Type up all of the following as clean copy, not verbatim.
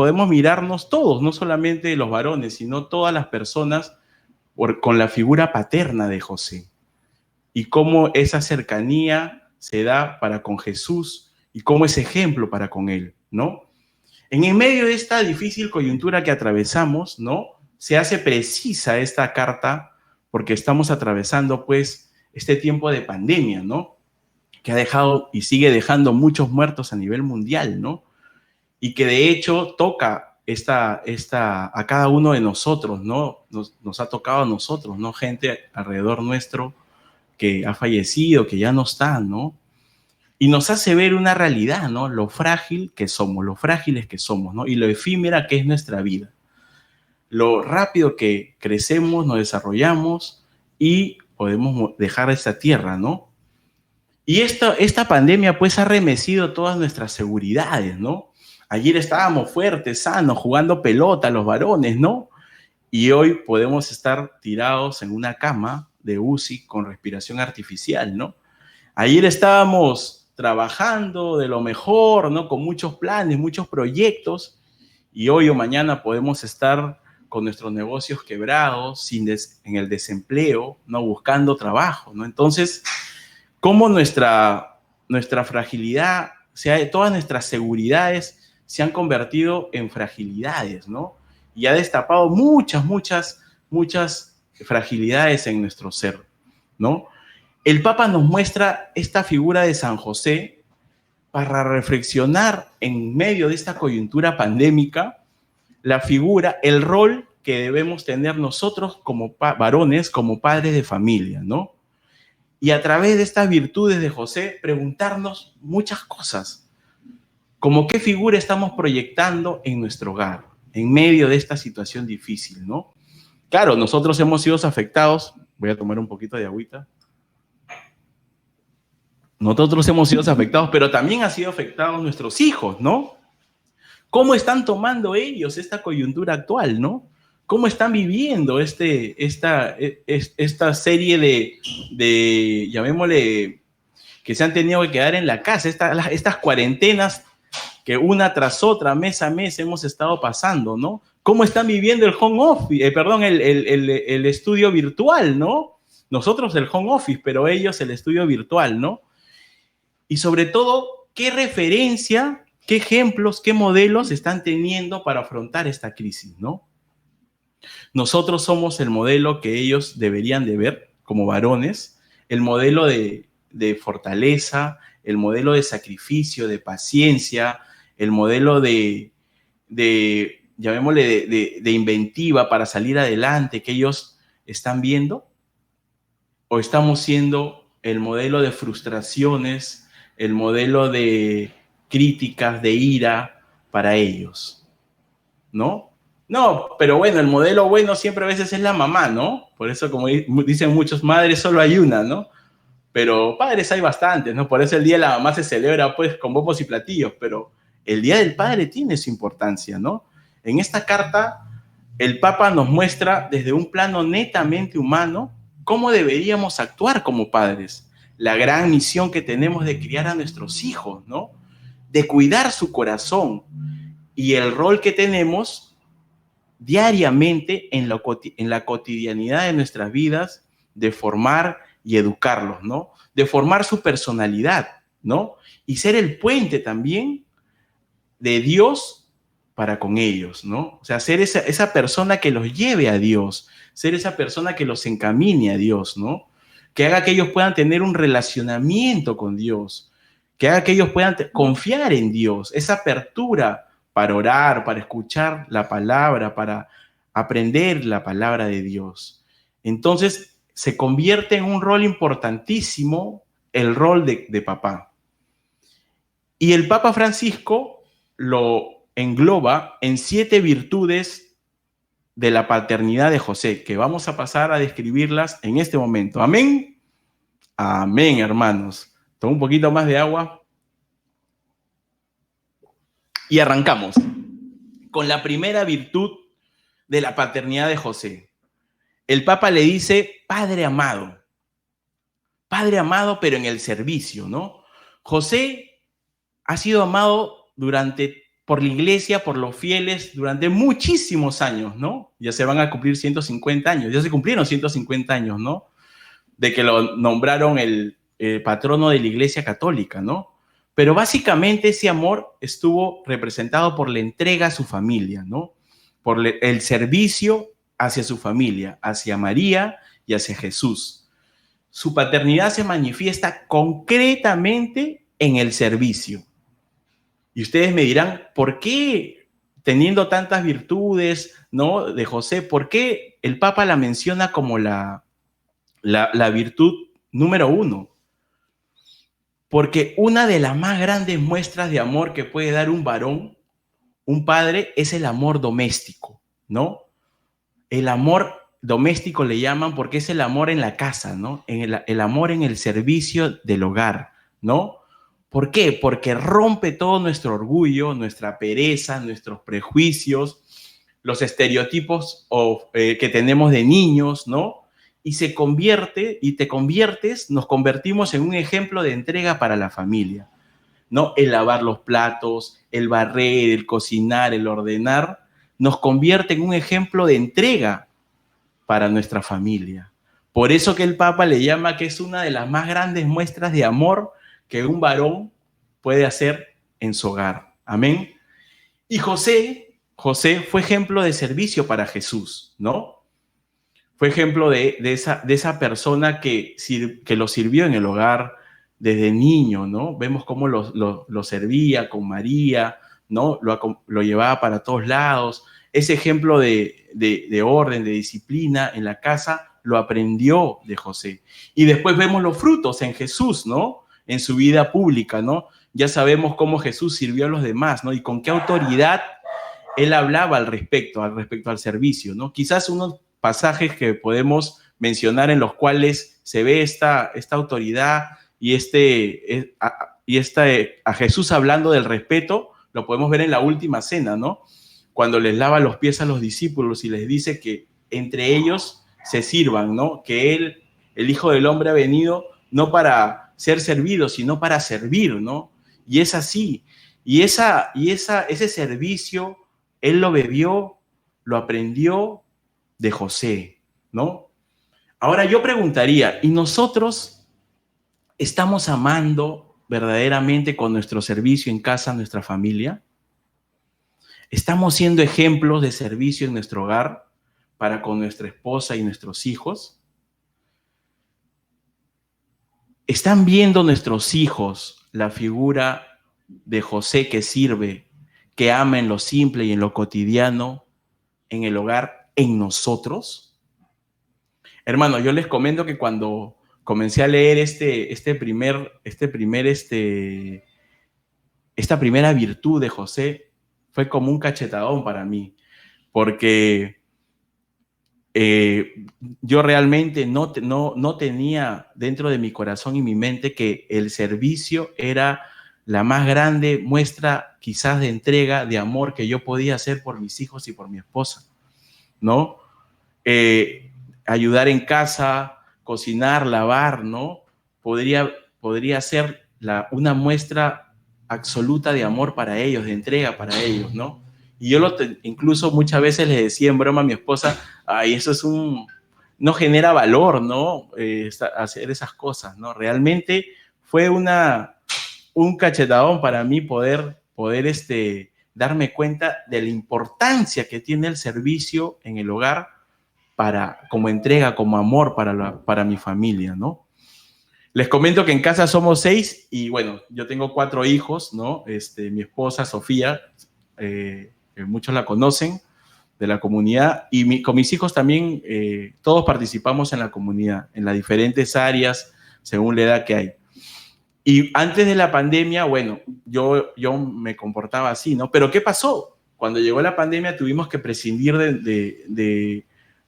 podemos mirarnos todos, no solamente los varones, sino todas las personas con la figura paterna de José. Y cómo esa cercanía se da para con Jesús y cómo es ejemplo para con él, ¿no? En el medio de esta difícil coyuntura que atravesamos, ¿no? Se hace precisa esta carta porque estamos atravesando, pues, este tiempo de pandemia, ¿no? Que ha dejado y sigue dejando muchos muertos a nivel mundial, ¿no? Y que de hecho toca a cada uno de nosotros, ¿no? Nos ha tocado a nosotros, ¿no? Gente alrededor nuestro que ha fallecido, que ya no está, ¿no? Y nos hace ver una realidad, ¿no? Lo frágil que somos, lo frágiles que somos, ¿no? Y lo efímera que es nuestra vida. Lo rápido que crecemos, nos desarrollamos y podemos dejar esta tierra, ¿no? Y esta pandemia, pues, ha remecido todas nuestras seguridades, ¿no? Ayer estábamos fuertes, sanos, jugando pelota, los varones, ¿no? Y hoy podemos estar tirados en una cama de UCI con respiración artificial, ¿no? Ayer estábamos trabajando de lo mejor, ¿no? Con muchos planes, muchos proyectos, y hoy o mañana podemos estar con nuestros negocios quebrados, en el desempleo, ¿no? Buscando trabajo, ¿no? Entonces, cómo nuestra fragilidad, todas nuestras seguridades se han convertido en fragilidades, ¿no? Y ha destapado muchas fragilidades en nuestro ser, ¿no? El Papa nos muestra esta figura de San José para reflexionar en medio de esta coyuntura pandémica, la figura, el rol que debemos tener nosotros como varones, como padres de familia, ¿no? Y a través de estas virtudes de José, preguntarnos muchas cosas, como qué figura estamos proyectando en nuestro hogar, en medio de esta situación difícil, ¿no? Claro, nosotros hemos sido afectados, voy a tomar un poquito de agüita. Nosotros hemos sido afectados, pero también han sido afectados nuestros hijos, ¿no? ¿Cómo están tomando ellos esta coyuntura actual, ¿no? ¿Cómo están viviendo esta serie de, llamémosle, que se han tenido que quedar en la casa, estas cuarentenas que una tras otra, mes a mes, hemos estado pasando, ¿no? ¿Cómo están viviendo el home office, el estudio virtual, ¿no? Nosotros el home office, pero ellos el estudio virtual, ¿no? Y sobre todo, ¿qué referencia, qué ejemplos, qué modelos están teniendo para afrontar esta crisis, ¿no? Nosotros somos el modelo que ellos deberían de ver como varones, el modelo de fortaleza, el modelo de sacrificio, de paciencia, el modelo llamémosle, de inventiva para salir adelante que ellos están viendo, o estamos siendo el modelo de frustraciones, el modelo de críticas, de ira para ellos, ¿no? No, pero bueno, el modelo bueno siempre a veces es la mamá, ¿no? Por eso, como dicen muchos, madres solo hay una, ¿no? Pero padres hay bastantes, ¿no? Por eso el Día de la Mamá se celebra, pues, con bombos y platillos, pero el Día del Padre tiene su importancia, ¿no? En esta carta, el Papa nos muestra desde un plano netamente humano cómo deberíamos actuar como padres, la gran misión que tenemos de criar a nuestros hijos, ¿no? De cuidar su corazón y el rol que tenemos diariamente en la cotidianidad de nuestras vidas de formar y educarlos, ¿no? De formar su personalidad, ¿no? Y ser el puente también de Dios para con ellos, ¿no? O sea, ser esa persona que los lleve a Dios, ser esa persona que los encamine a Dios, ¿no? Que haga que ellos puedan tener un relacionamiento con Dios, que haga que ellos puedan confiar en Dios, esa apertura para orar, para escuchar la palabra, para aprender la palabra de Dios. Entonces, se convierte en un rol importantísimo el rol de papá. Y el Papa Francisco lo engloba en 7 virtudes de la paternidad de José, que vamos a pasar a describirlas en este momento. ¿Amén? Amén, hermanos. Toma un poquito más de agua. Y arrancamos con la primera virtud de la paternidad de José. El Papa le dice Padre amado, pero en el servicio, ¿no? José ha sido amado durante por la iglesia, por los fieles, durante muchísimos años, ¿no? Ya se van a cumplir 150 años, ya se cumplieron 150 años, ¿no? De que lo nombraron el patrono de la Iglesia Católica, ¿no? Pero básicamente ese amor estuvo representado por la entrega a su familia, ¿no? Por el servicio hacia su familia, hacia María y hacia Jesús. Su paternidad se manifiesta concretamente en el servicio. Y ustedes me dirán, ¿por qué, teniendo tantas virtudes, ¿no?, de José, por qué el Papa la menciona como la virtud número 1? Porque una de las más grandes muestras de amor que puede dar un varón, un padre, es el amor doméstico, ¿no? El amor doméstico le llaman porque es el amor en la casa, ¿no? El amor en el servicio del hogar, ¿no? ¿Por qué? Porque rompe todo nuestro orgullo, nuestra pereza, nuestros prejuicios, los estereotipos que tenemos de niños, ¿no? Y se convierte, y te conviertes, nos convertimos en un ejemplo de entrega para la familia, ¿no? El lavar los platos, el barrer, el cocinar, el ordenar, nos convierte en un ejemplo de entrega para nuestra familia. Por eso que el Papa le llama que es una de las más grandes muestras de amor que un varón puede hacer en su hogar. Amén. Y José fue ejemplo de servicio para Jesús, ¿no? Fue ejemplo de esa persona que lo sirvió en el hogar desde niño, ¿no? Vemos cómo lo servía con María, ¿no? Lo llevaba para todos lados. Ese ejemplo de orden, de disciplina en la casa, lo aprendió de José. Y después vemos los frutos en Jesús, ¿no? En su vida pública, ¿no? Ya sabemos cómo Jesús sirvió a los demás, ¿no? Y con qué autoridad él hablaba al respecto al servicio, ¿no? Quizás unos pasajes que podemos mencionar en los cuales se ve esta autoridad y a Jesús hablando del respeto, lo podemos ver en la última cena, ¿no? Cuando les lava los pies a los discípulos y les dice que entre ellos se sirvan, ¿no? Que él, el Hijo del Hombre, ha venido no para ser servido, sino para servir, ¿no? Y es así. Y ese servicio, él lo bebió, lo aprendió de José, ¿no? Ahora yo preguntaría, ¿y nosotros estamos amando verdaderamente con nuestro servicio en casa a nuestra familia? ¿Estamos siendo ejemplos de servicio en nuestro hogar para con nuestra esposa y nuestros hijos? ¿Están viendo nuestros hijos la figura de José que sirve, que ama en lo simple y en lo cotidiano, en el hogar, en nosotros? Hermano, yo les comento que cuando comencé a leer esta primera virtud de José, fue como un cachetadón para mí, porque yo realmente no tenía dentro de mi corazón y mi mente que el servicio era la más grande muestra quizás de entrega, de amor que yo podía hacer por mis hijos y por mi esposa, ¿no? Ayudar en casa, cocinar, lavar, ¿no? Podría ser una muestra absoluta de amor para ellos, de entrega para ellos, ¿no? Y yo incluso muchas veces le decía en broma a mi esposa, ay, eso no genera valor, ¿no? Hacer esas cosas, ¿no? Realmente fue un cachetadón para mí poder darme cuenta de la importancia que tiene el servicio en el hogar como entrega, como amor para mi familia, ¿no? Les comento que en casa somos 6 y bueno, yo tengo 4 hijos, ¿no? Mi esposa, Sofía, que muchos la conocen, de la comunidad, y con mis hijos también, todos participamos en la comunidad, en las diferentes áreas, según la edad que hay. Y antes de la pandemia, bueno, yo me comportaba así, ¿no? Pero ¿qué pasó? Cuando llegó la pandemia tuvimos que prescindir de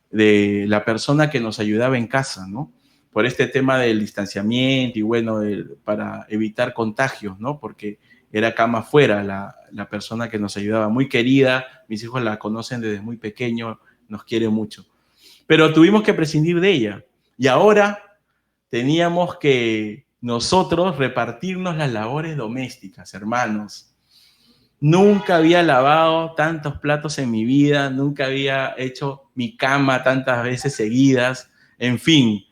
la persona que nos ayudaba en casa, ¿no? Por este tema del distanciamiento y bueno, para evitar contagios, ¿no? Porque era cama afuera la persona que nos ayudaba, muy querida, mis hijos la conocen desde muy pequeño, nos quiere mucho. Pero tuvimos que prescindir de ella. Y ahora teníamos que nosotros repartirnos las labores domésticas, hermanos. Nunca había lavado tantos platos en mi vida, nunca había hecho mi cama tantas veces seguidas. En fin,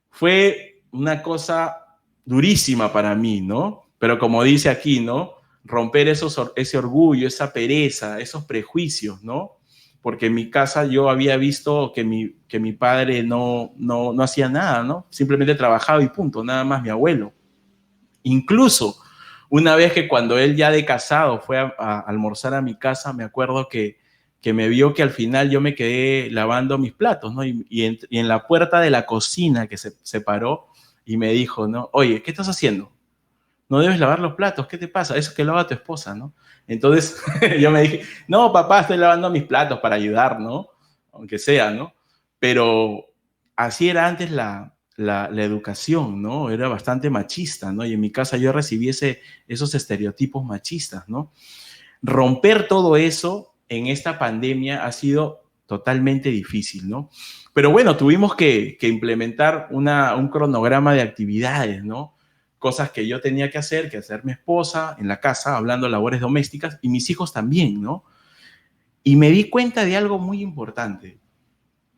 fue una cosa durísima para mí, ¿no? Pero como dice aquí, ¿no? Romper ese orgullo, esa pereza, esos prejuicios, ¿no? Porque en mi casa yo había visto que mi padre no hacía nada, ¿no? Simplemente trabajaba y punto, nada más mi abuelo. Incluso una vez que cuando él ya de casado fue a almorzar a mi casa, me acuerdo que me vio que al final yo me quedé lavando mis platos, ¿no? Y en la puerta de la cocina que se paró y me dijo, ¿no? Oye, ¿qué estás haciendo? No debes lavar los platos, ¿qué te pasa? Eso es que lava tu esposa, ¿no? Entonces yo me dije, no, papá, estoy lavando mis platos para ayudar, ¿no? Aunque sea, ¿no? Pero así era antes la educación, ¿no? Era bastante machista, ¿no? Y en mi casa yo recibí esos estereotipos machistas, ¿no? Romper todo eso en esta pandemia ha sido totalmente difícil, ¿no? Pero bueno, tuvimos que implementar un cronograma de actividades, ¿no? Cosas que yo tenía que hacer mi esposa en la casa, hablando de labores domésticas, y mis hijos también, ¿no? Y me di cuenta de algo muy importante.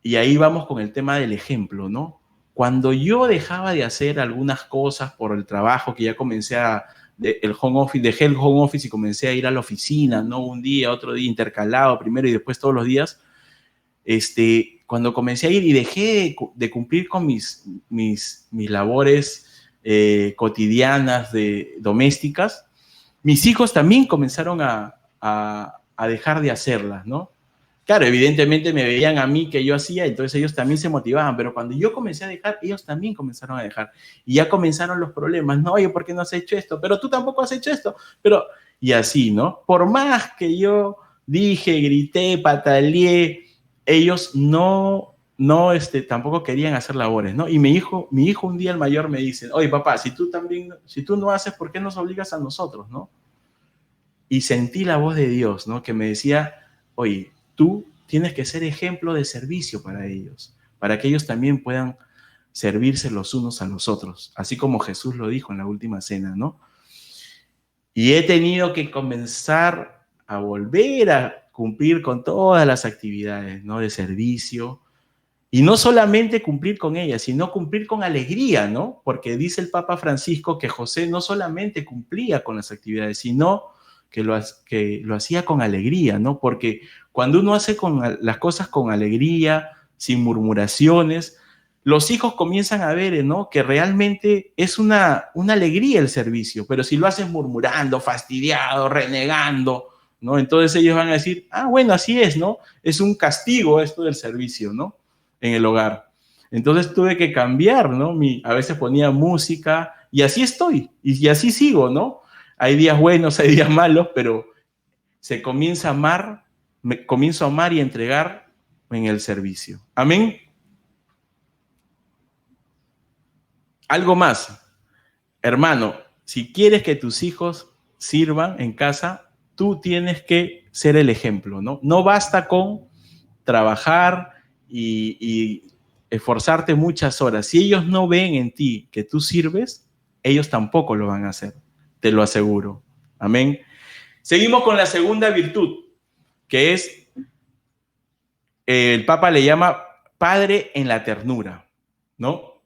Y ahí vamos con el tema del ejemplo, ¿no? Cuando yo dejaba de hacer algunas cosas por el trabajo, que ya comencé el home office, dejé el home office y comencé a ir a la oficina, ¿no? Un día, otro día, intercalado, primero y después todos los días. Cuando comencé a ir y dejé de cumplir con mis labores cotidianas domésticas, mis hijos también comenzaron a dejar de hacerlas, ¿no? Claro, evidentemente me veían a mí que yo hacía, entonces ellos también se motivaban, pero cuando yo comencé a dejar, ellos también comenzaron a dejar. Y ya comenzaron los problemas, no, oye, ¿por qué no has hecho esto? Pero tú tampoco has hecho esto, pero... Y así, ¿no? Por más que yo dije, grité, pataleé, ellos tampoco querían hacer labores, ¿no? Y mi hijo un día el mayor me dice, oye, papá, si tú no haces, ¿por qué nos obligas a nosotros, no? Y sentí la voz de Dios, ¿no? Que me decía, oye, tú tienes que ser ejemplo de servicio para ellos, para que ellos también puedan servirse los unos a los otros, así como Jesús lo dijo en la última cena, ¿no? Y he tenido que comenzar a volver a cumplir con todas las actividades, ¿no? De servicio, y no solamente cumplir con ellas, sino cumplir con alegría, ¿no? Porque dice el Papa Francisco que José no solamente cumplía con las actividades, sino que lo hacía con alegría, ¿no? Porque cuando uno hace las cosas con alegría, sin murmuraciones, los hijos comienzan a ver, ¿no? Que realmente es una alegría el servicio, pero si lo haces murmurando, fastidiado, renegando, ¿no? Entonces ellos van a decir, ah, bueno, así es, ¿no? Es un castigo esto del servicio, ¿no? En el hogar. Entonces tuve que cambiar, ¿no? A veces ponía música y así estoy, y así sigo, ¿no? Hay días buenos, hay días malos, pero se comienza a amar, comienzo a amar y entregar en el servicio. Amén. Algo más, hermano, si quieres que tus hijos sirvan en casa, tú tienes que ser el ejemplo, ¿no? No basta con trabajar y esforzarte muchas horas. Si ellos no ven en ti que tú sirves, ellos tampoco lo van a hacer, te lo aseguro. Amén. Seguimos con la segunda virtud, que es, el Papa le llama padre en la ternura, ¿no?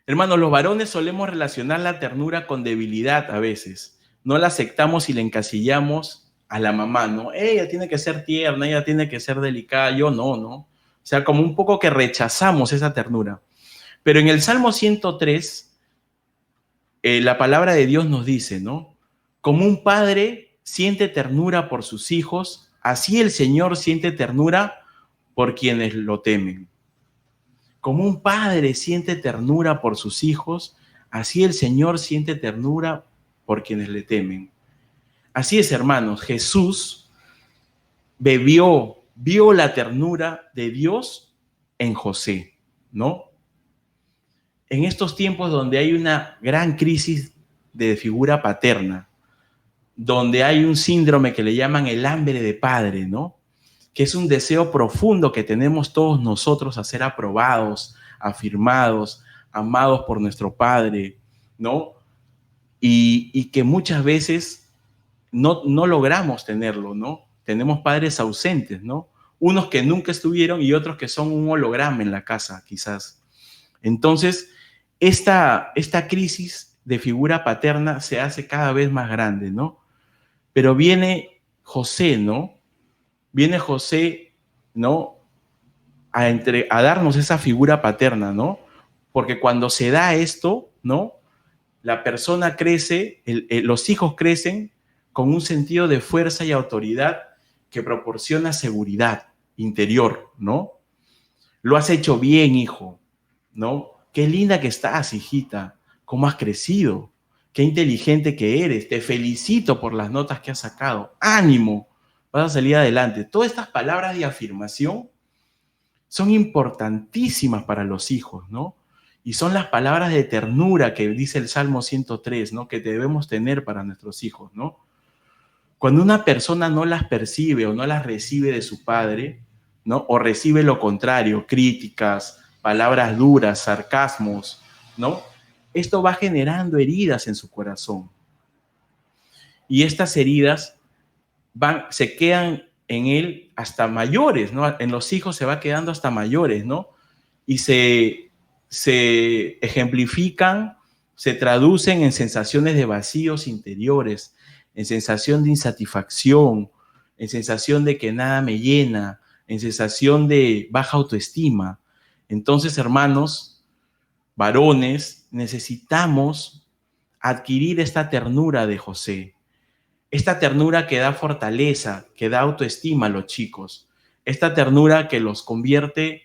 Hermanos, los varones solemos relacionar la ternura con debilidad a veces. No la aceptamos y la encasillamos a la mamá, ¿no? Ella tiene que ser tierna, ella tiene que ser delicada, yo no, ¿no? O sea, como un poco que rechazamos esa ternura. Pero en el Salmo 103, la palabra de Dios nos dice, ¿no? Como un padre siente ternura por sus hijos, así el Señor siente ternura por quienes lo temen. Como un padre siente ternura por sus hijos, así el Señor siente ternura por quienes le temen. Así es, hermanos, Jesús vio la ternura de Dios en José, ¿no? En estos tiempos donde hay una gran crisis de figura paterna, donde hay un síndrome que le llaman el hambre de padre, ¿no? Que es un deseo profundo que tenemos todos nosotros a ser aprobados, afirmados, amados por nuestro Padre, ¿no? Y que muchas veces no logramos tenerlo, ¿no? Tenemos padres ausentes, ¿no? Unos que nunca estuvieron y otros que son un holograma en la casa, quizás. Entonces, esta crisis de figura paterna se hace cada vez más grande, ¿no? Pero viene José, ¿no? Viene José, ¿no? A darnos esa figura paterna, ¿no? Porque cuando se da esto, ¿no? La persona crece, los hijos crecen con un sentido de fuerza y autoridad que proporciona seguridad interior, ¿no? Lo has hecho bien, hijo, ¿no? Qué linda que estás, hijita, cómo has crecido, qué inteligente que eres, te felicito por las notas que has sacado, ánimo, vas a salir adelante. Todas estas palabras de afirmación son importantísimas para los hijos, ¿no? Y son las palabras de ternura que dice el Salmo 103, ¿no? Que debemos tener para nuestros hijos, ¿no? Cuando una persona no las percibe o no las recibe de su padre, ¿no? O recibe lo contrario, críticas, palabras duras, sarcasmos, ¿no? Esto va generando heridas en su corazón. Y estas heridas se quedan en él hasta mayores, ¿no? En los hijos se va quedando hasta mayores, ¿no? Y se ejemplifican, se traducen en sensaciones de vacíos interiores, en sensación de insatisfacción, en sensación de que nada me llena, en sensación de baja autoestima. Entonces, hermanos, varones, necesitamos adquirir esta ternura de José, esta ternura que da fortaleza, que da autoestima a los chicos, esta ternura que los convierte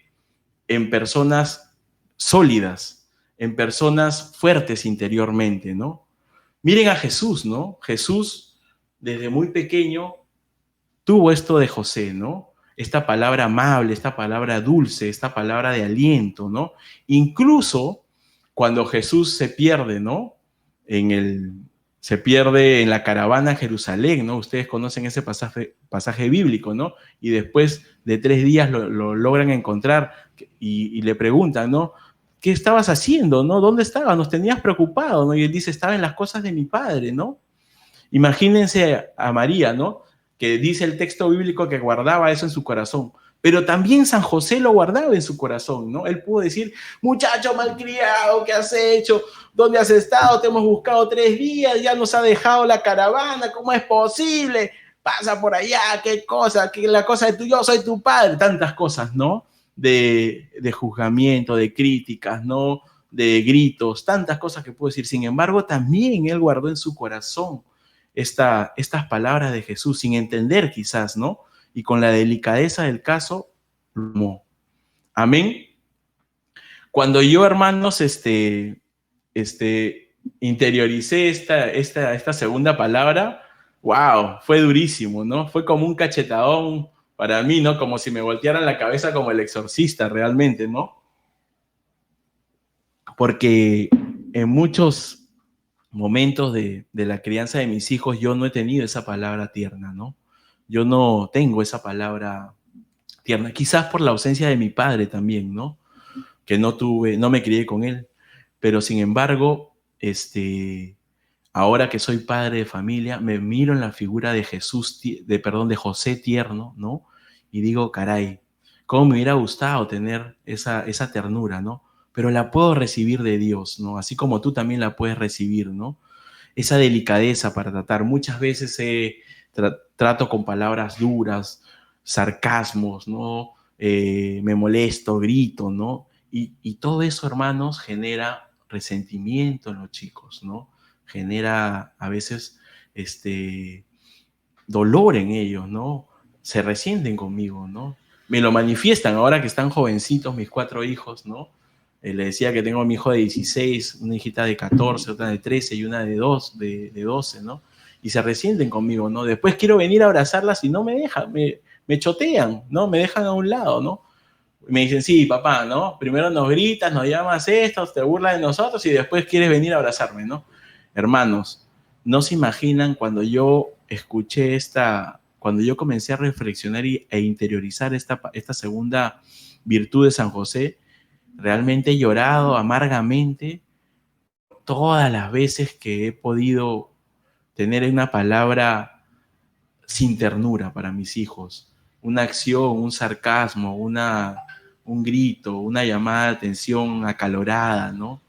en personas sólidas, en personas fuertes interiormente, ¿no? Miren a Jesús, ¿no? Jesús, desde muy pequeño, tuvo esto de José, ¿no? Esta palabra amable, esta palabra dulce, esta palabra de aliento, ¿no? Incluso cuando Jesús se pierde, ¿no? Se pierde en la caravana a Jerusalén, ¿no? Ustedes conocen ese pasaje bíblico, ¿no? Y después de 3 días lo logran encontrar y le preguntan, ¿no? ¿Qué estabas haciendo, no? ¿Dónde estabas? Nos tenías preocupado, ¿no? Y él dice, estaba en las cosas de mi padre, ¿no? Imagínense a María, ¿no? Que dice el texto bíblico que guardaba eso en su corazón. Pero también San José lo guardaba en su corazón, ¿no? Él pudo decir, muchacho malcriado, ¿qué has hecho? ¿Dónde has estado? Te hemos buscado 3 días, ya nos ha dejado la caravana, ¿cómo es posible? Pasa por allá, qué cosa, que la cosa de tu yo soy tu padre, tantas cosas, ¿no? De juzgamiento, de críticas, ¿no? De gritos, tantas cosas que puedo decir. Sin embargo, también él guardó en su corazón estas palabras de Jesús, sin entender quizás, ¿no? Y con la delicadeza del caso, amén. Cuando yo, hermanos, interioricé esta segunda palabra, wow, fue durísimo, ¿no? Fue como un cachetadón para mí, ¿no? Como si me voltearan la cabeza como el exorcista realmente, ¿no? Porque en muchos momentos de la crianza de mis hijos yo no he tenido esa palabra tierna, ¿no? Yo no tengo esa palabra tierna, quizás por la ausencia de mi padre también, ¿no? Que no me crié con él, pero sin embargo, ahora que soy padre de familia, me miro en la figura de de José tierno, ¿no? Y digo, caray, cómo me hubiera gustado tener esa ternura, ¿no? Pero la puedo recibir de Dios, ¿no? Así como tú también la puedes recibir, ¿no? Esa delicadeza para tratar. Muchas veces trato con palabras duras, sarcasmos, ¿no? Me molesto, grito, ¿no? Y todo eso, hermanos, genera resentimiento en los chicos, ¿no? Genera a veces dolor en ellos, ¿no? Se resienten conmigo, ¿no? Me lo manifiestan ahora que están jovencitos mis 4 hijos, ¿no? Le decía que tengo a mi hijo de 16, una hijita de 14, otra de 13 y una de 12, ¿no? Y se resienten conmigo, ¿no? Después quiero venir a abrazarlas y no me dejan, me chotean, ¿no? Me dejan a un lado, ¿no? Me dicen, sí, papá, ¿no? Primero nos gritas, nos llamas esto, te burlas de nosotros y después quieres venir a abrazarme, ¿no? Hermanos, no se imaginan cuando yo escuché cuando yo comencé a reflexionar e interiorizar esta segunda virtud de San José, realmente he llorado amargamente todas las veces que he podido tener una palabra sin ternura para mis hijos. Una acción, un sarcasmo, un grito, una llamada de atención acalorada, ¿no?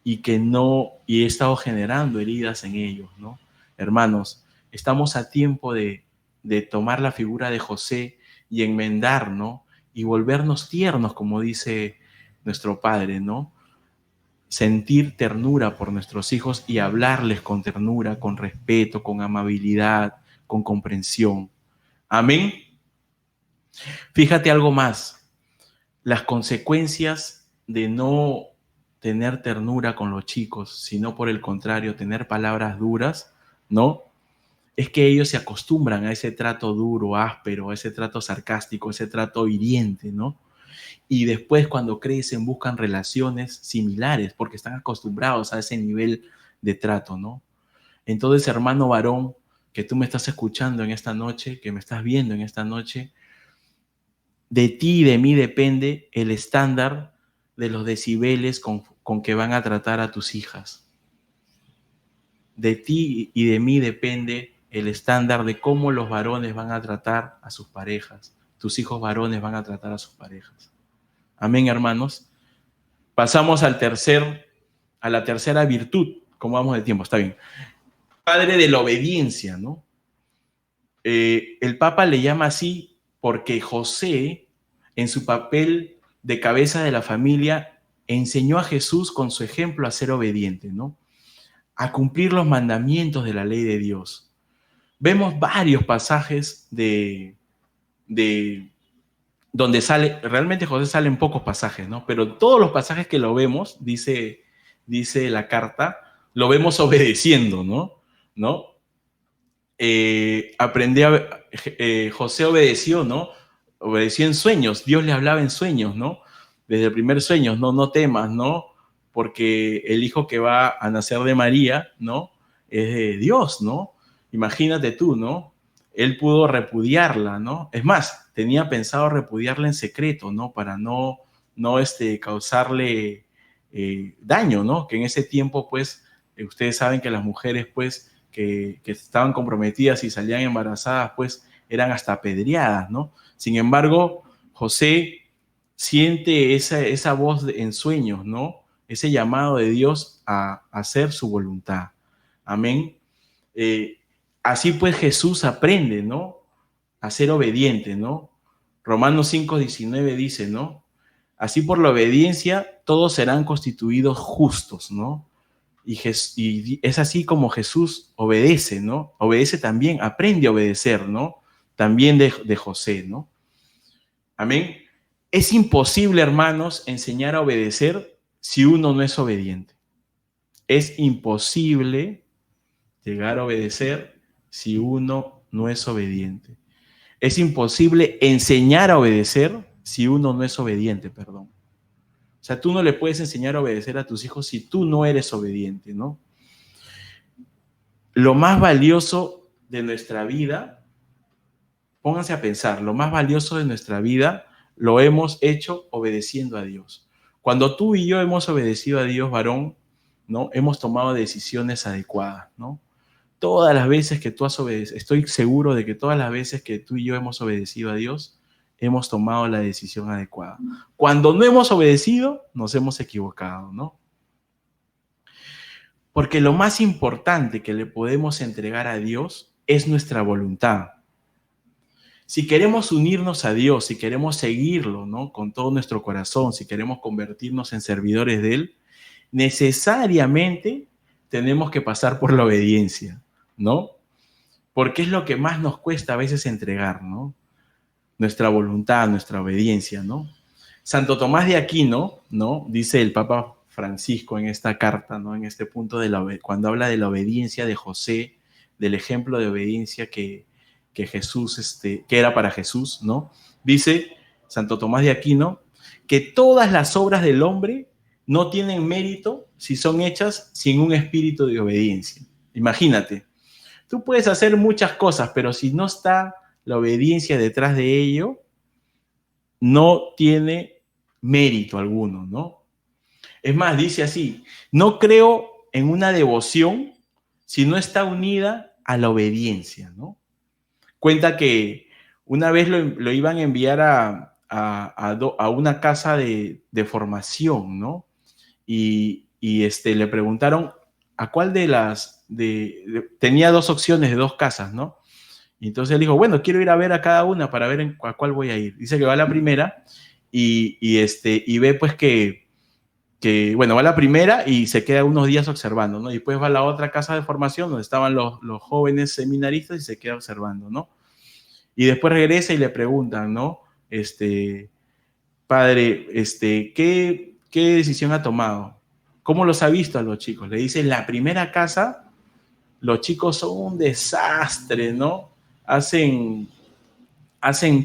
Y he estado generando heridas en ellos, ¿no? Hermanos, estamos a tiempo de tomar la figura de José y enmendar, ¿no? Y volvernos tiernos, como dice nuestro Padre, ¿no? Sentir ternura por nuestros hijos y hablarles con ternura, con respeto, con amabilidad, con comprensión. Amén. Fíjate algo más. Las consecuencias de no tener ternura con los chicos, sino por el contrario, tener palabras duras, ¿no? Es que ellos se acostumbran a ese trato duro, áspero, a ese trato sarcástico, a ese trato hiriente, ¿no? Y después cuando crecen buscan relaciones similares porque están acostumbrados a ese nivel de trato, ¿no? Entonces, hermano varón, que tú me estás escuchando en esta noche, que me estás viendo en esta noche, de ti y de mí depende el estándar de los decibeles con que van a tratar a tus hijas. De ti y de mí depende el estándar de cómo los varones van a tratar a sus parejas. Tus hijos varones van a tratar a sus parejas. Amén, hermanos. Pasamos a la tercera virtud. ¿Cómo vamos de tiempo? Está bien. Padre de la obediencia, ¿no? El Papa le llama así porque José, en su papel de cabeza de la familia, enseñó a Jesús con su ejemplo a ser obediente, ¿no? A cumplir los mandamientos de la ley de Dios. Vemos varios pasajes de donde realmente José sale en pocos pasajes, ¿no? Pero todos los pasajes que lo vemos, dice la carta, lo vemos obedeciendo, ¿no? José obedeció, ¿no? Obedeció en sueños, Dios le hablaba en sueños, ¿no? Desde el primer sueño, no temas, ¿no? Porque el hijo que va a nacer de María, ¿no? Es de Dios, ¿no? Imagínate tú, ¿no? Él pudo repudiarla, ¿no? Es más, tenía pensado repudiarla en secreto, ¿no? Para no causarle daño, ¿no? Que en ese tiempo, pues, ustedes saben que las mujeres, pues, que estaban comprometidas y salían embarazadas, pues eran hasta apedreadas, ¿no? Sin embargo, José siente esa voz en sueños, ¿no? Ese llamado de Dios a hacer su voluntad. Amén. Así pues Jesús aprende, ¿no? A ser obediente, ¿no? Romanos 5:19 dice, ¿no? Así por la obediencia todos serán constituidos justos, ¿no? Y es así como Jesús obedece, ¿no? Obedece también, aprende a obedecer, ¿no? También de José, ¿no? Amén. Es imposible, hermanos, enseñar a obedecer si uno no es obediente. Es imposible llegar a obedecer si uno no es obediente. Es imposible enseñar a obedecer si uno no es obediente, perdón. O sea, tú no le puedes enseñar a obedecer a tus hijos si tú no eres obediente, ¿no? Lo más valioso de nuestra vida, pónganse a pensar, lo más valioso de nuestra vida lo hemos hecho obedeciendo a Dios. Cuando tú y yo hemos obedecido a Dios, varón, ¿no? Hemos tomado decisiones adecuadas, ¿no? Todas las veces que tú has obedecido, estoy seguro de que todas las veces que tú y yo hemos obedecido a Dios, hemos tomado la decisión adecuada. Cuando no hemos obedecido, nos hemos equivocado, ¿no? Porque lo más importante que le podemos entregar a Dios es nuestra voluntad. Si queremos unirnos a Dios, si queremos seguirlo, ¿no? Con todo nuestro corazón, si queremos convertirnos en servidores de Él, necesariamente tenemos que pasar por la obediencia, ¿no? Porque es lo que más nos cuesta a veces entregar, ¿no? Nuestra voluntad, nuestra obediencia, ¿no? Santo Tomás de Aquino, ¿no? Dice el Papa Francisco en esta carta, ¿no? En este punto cuando habla de la obediencia de José, del ejemplo de obediencia que Jesús, que era para Jesús, ¿no? Dice Santo Tomás de Aquino que todas las obras del hombre no tienen mérito si son hechas sin un espíritu de obediencia. Imagínate, tú puedes hacer muchas cosas, pero si no está la obediencia detrás de ello, no tiene mérito alguno, ¿no? Es más, dice así, no creo en una devoción si no está unida a la obediencia, ¿no? Cuenta que una vez lo iban a enviar a una casa de formación, ¿no? Y le preguntaron a cuál de tenía dos opciones de dos casas, ¿no? Y entonces él dijo, bueno, quiero ir a ver a cada una para ver a cuál voy a ir. Dice que va a la primera y ve pues bueno, va a la primera y se queda unos días observando, ¿no? Y después va a la otra casa de formación donde estaban los jóvenes seminaristas y se queda observando, ¿no? Y después regresa y le preguntan, ¿no? Padre, ¿qué decisión ha tomado? ¿Cómo los ha visto a los chicos? Le dice, en la primera casa, los chicos son un desastre, ¿no? Hacen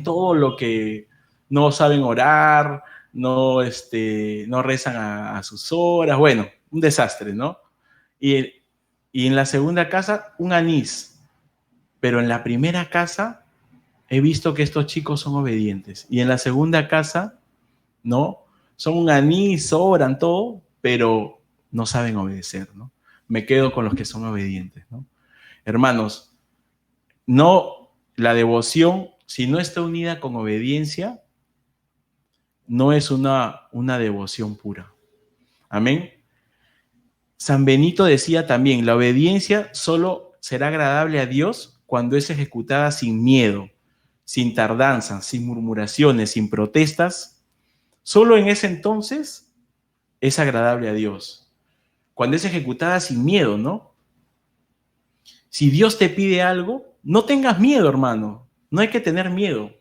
todo lo que no saben orar, no rezan a sus horas, bueno, un desastre, ¿no? Y, y en la segunda casa, un anís, pero en la primera casa he visto que estos chicos son obedientes, y en la segunda casa, ¿no? Son un anís, oran todo, pero no saben obedecer, ¿no? Me quedo con los que son obedientes, ¿no? Hermanos, no, la devoción, si no está unida con obediencia, no es una devoción pura. Amén. San Benito decía también, la obediencia solo será agradable a Dios cuando es ejecutada sin miedo, sin tardanza, sin murmuraciones, sin protestas. Solo en ese entonces es agradable a Dios. Cuando es ejecutada sin miedo, ¿no? Si Dios te pide algo, no tengas miedo, hermano. No hay que tener miedo.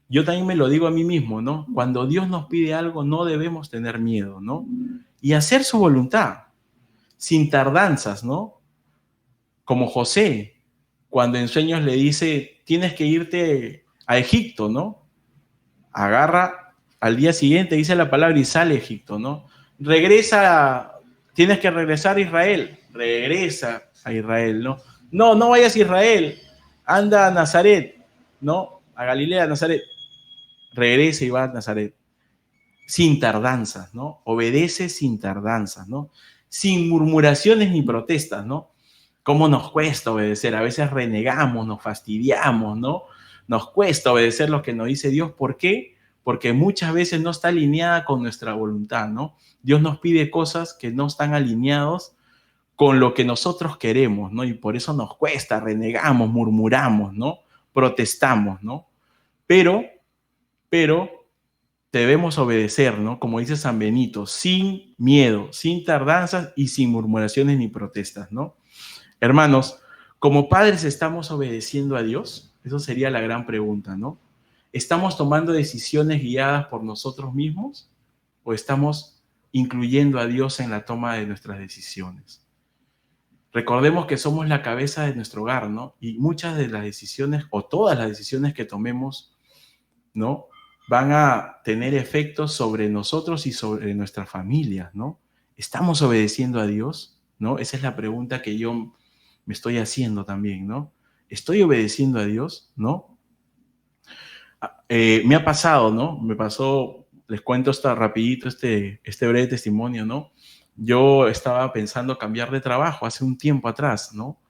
Yo también me lo digo a mí mismo, ¿no? Cuando Dios nos pide algo, no debemos tener miedo, ¿no? Y hacer su voluntad, sin tardanzas, ¿no? Como José, cuando en sueños le dice, tienes que irte a Egipto, ¿no? Agarra, al día siguiente dice la palabra y sale a Egipto, ¿no? Regresa, tienes que regresar a Israel, regresa a Israel, ¿no? No, no vayas a Israel, anda a Nazaret, ¿no? A Galilea, a Nazaret. Regresa y va a Nazaret. Sin tardanzas, ¿no? Obedece sin tardanzas, ¿no? Sin murmuraciones ni protestas, ¿no? ¿Cómo nos cuesta obedecer? A veces renegamos, nos fastidiamos, ¿no? Nos cuesta obedecer lo que nos dice Dios. ¿Por qué? Porque muchas veces no está alineada con nuestra voluntad, ¿no? Dios nos pide cosas que no están alineados con lo que nosotros queremos, ¿no? Y por eso nos cuesta, renegamos, murmuramos, ¿no? Protestamos, ¿no? Pero debemos obedecer, ¿no? Como dice San Benito, sin miedo, sin tardanzas y sin murmuraciones ni protestas, ¿no? Hermanos, como padres, ¿estamos obedeciendo a Dios? Eso sería la gran pregunta, ¿no? ¿Estamos tomando decisiones guiadas por nosotros mismos o estamos incluyendo a Dios en la toma de nuestras decisiones? Recordemos que somos la cabeza de nuestro hogar, ¿no? Y muchas de las decisiones o todas las decisiones que tomemos, ¿no? Van a tener efectos sobre nosotros y sobre nuestra familia, ¿no? ¿Estamos obedeciendo a Dios? ¿No? Esa es la pregunta que yo me estoy haciendo también, ¿no? ¿Estoy obedeciendo a Dios? ¿No? Me ha pasado, ¿no? Me pasó, les cuento hasta rapidito este breve testimonio, ¿no? Yo estaba pensando cambiar de trabajo hace un tiempo atrás, ¿no?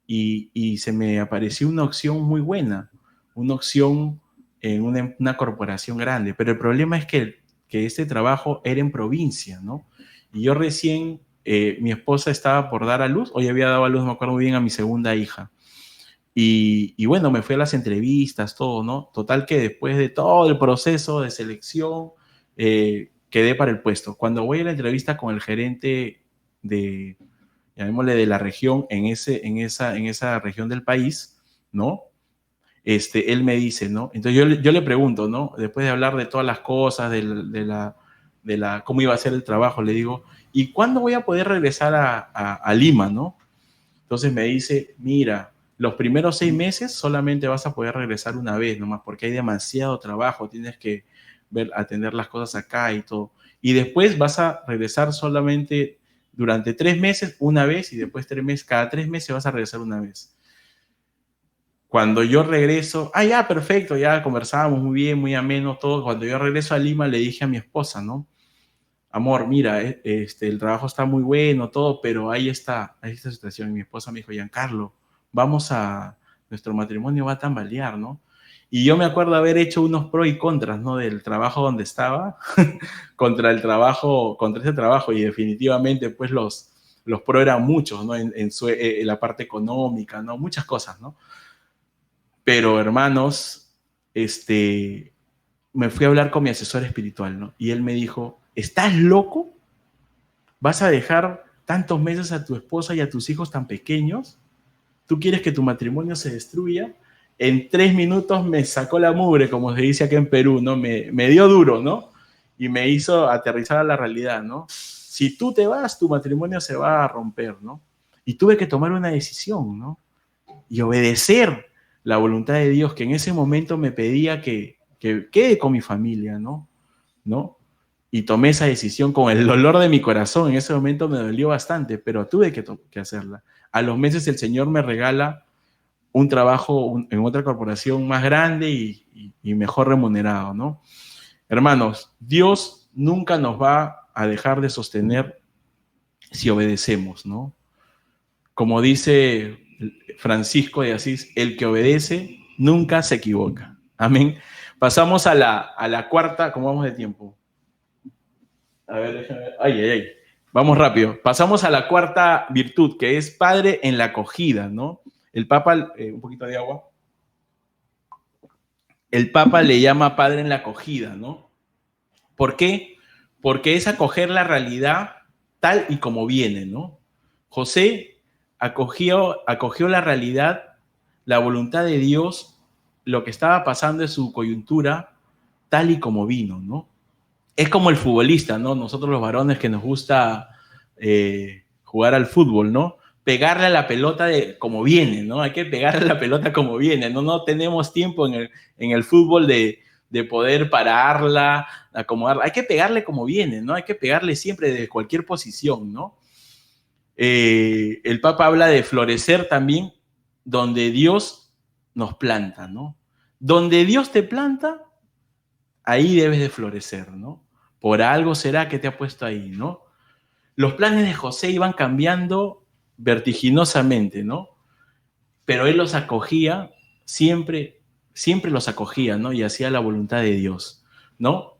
Y se me apareció una opción muy buena, una opción en una corporación grande, pero el problema es que este trabajo era en provincia, ¿no? Y yo recién, mi esposa estaba por dar a luz, o ya había dado a luz, no me acuerdo muy bien, a mi segunda hija. Y bueno, me fui a las entrevistas, todo, ¿no? Total que después de todo el proceso de selección, quedé para el puesto. Cuando voy a la entrevista con el gerente de, llamémosle, de la región, en esa región del país, ¿no? Él me dice, ¿no? Entonces yo le pregunto, ¿no? Después de hablar de todas las cosas, cómo iba a ser el trabajo, le digo, ¿y cuándo voy a poder regresar a Lima, ¿no? Entonces me dice, mira, los primeros 6 meses solamente vas a poder regresar una vez nomás, porque hay demasiado trabajo, tienes que atender las cosas acá y todo. Y después vas a regresar solamente durante 3 meses una vez y después 3 meses, cada 3 meses vas a regresar una vez. Cuando yo regreso, ya, perfecto, ya conversábamos muy bien, muy ameno, todo. Cuando yo regreso a Lima le dije a mi esposa, ¿no? Amor, mira, el trabajo está muy bueno, todo, pero ahí está esta situación. Y mi esposa me dijo, Giancarlo, vamos a nuestro matrimonio va a tambalear, ¿no? Y yo me acuerdo haber hecho unos pros y contras, ¿no? Del trabajo donde estaba contra ese trabajo, y definitivamente, pues, los pros eran muchos, ¿no? En la parte económica, ¿no? Muchas cosas, ¿no? Pero, hermanos, me fui a hablar con mi asesor espiritual, ¿no? Y él me dijo, ¿estás loco? ¿Vas a dejar tantos meses a tu esposa y a tus hijos tan pequeños? ¿Tú quieres que tu matrimonio se destruya? En 3 minutos me sacó la mugre, como se dice acá en Perú, ¿no? Me dio duro, ¿no? Y me hizo aterrizar a la realidad, ¿no? Si tú te vas, tu matrimonio se va a romper, ¿no? Y tuve que tomar una decisión, ¿no? Y obedecer la voluntad de Dios, que en ese momento me pedía que quede con mi familia, ¿no? ¿No? Y tomé esa decisión con el dolor de mi corazón. En ese momento me dolió bastante, pero tuve que hacerla. A los meses el Señor me regala un trabajo en otra corporación más grande y mejor remunerado, ¿no? Hermanos, Dios nunca nos va a dejar de sostener si obedecemos, ¿no? Como dice Francisco de Asís, el que obedece nunca se equivoca. Amén. Pasamos a la cuarta, ¿cómo vamos de tiempo? A ver, déjame ver. Ay, ay, ay. Vamos rápido. Pasamos a la cuarta virtud, que es padre en la acogida, ¿no? El Papa, un poquito de agua. El Papa le llama padre en la acogida, ¿no? ¿Por qué? Porque es acoger la realidad tal y como viene, ¿no? José acogió la realidad, la voluntad de Dios, lo que estaba pasando en su coyuntura, tal y como vino, ¿no? Es como el futbolista, ¿no? Nosotros los varones que nos gusta jugar al fútbol, ¿no? Pegarle a la pelota como viene, ¿no? Hay que pegarle a la pelota como viene, ¿no? No tenemos tiempo en el fútbol de poder pararla, acomodarla. Hay que pegarle como viene, ¿no? Hay que pegarle siempre desde cualquier posición, ¿no? El Papa habla de florecer también donde Dios nos planta, ¿no? Donde Dios te planta, ahí debes de florecer, ¿no? Por algo será que te ha puesto ahí, ¿no? Los planes de José iban cambiando vertiginosamente, ¿no? Pero él los acogía, siempre los acogía, ¿no? Y hacía la voluntad de Dios, ¿no?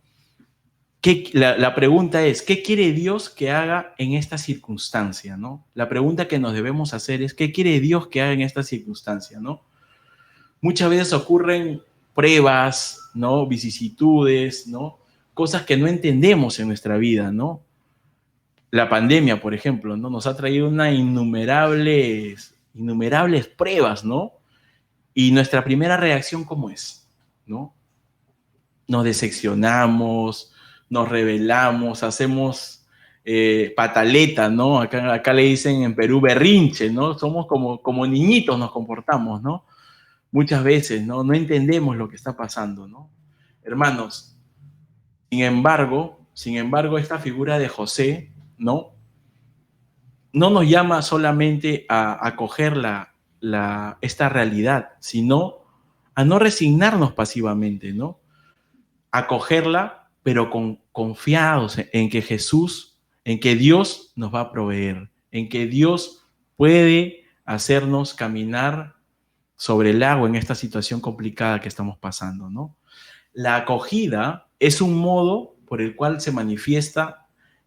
La pregunta es, ¿qué quiere Dios que haga en esta circunstancia, ¿no? La pregunta que nos debemos hacer es, ¿qué quiere Dios que haga en esta circunstancia, ¿no? Muchas veces ocurren pruebas, ¿no? Vicisitudes, ¿no? Cosas que no entendemos en nuestra vida, ¿no? La pandemia, por ejemplo, ¿no? Nos ha traído innumerables pruebas, ¿no? Y nuestra primera reacción, ¿cómo es? ¿No? Nos decepcionamos, nos rebelamos, hacemos pataleta, ¿no? Acá le dicen en Perú berrinche, ¿no? Somos como niñitos, nos comportamos, ¿no? Muchas veces, ¿no? No entendemos lo que está pasando, ¿no? Hermanos, sin embargo, esta figura de José, ¿no? No nos llama solamente a acoger esta realidad, sino a no resignarnos pasivamente, ¿no? Acogerla, pero confiados en que Jesús, en que Dios nos va a proveer, en que Dios puede hacernos caminar sobre el agua en esta situación complicada que estamos pasando, ¿no? La acogida es un modo por el cual se manifiesta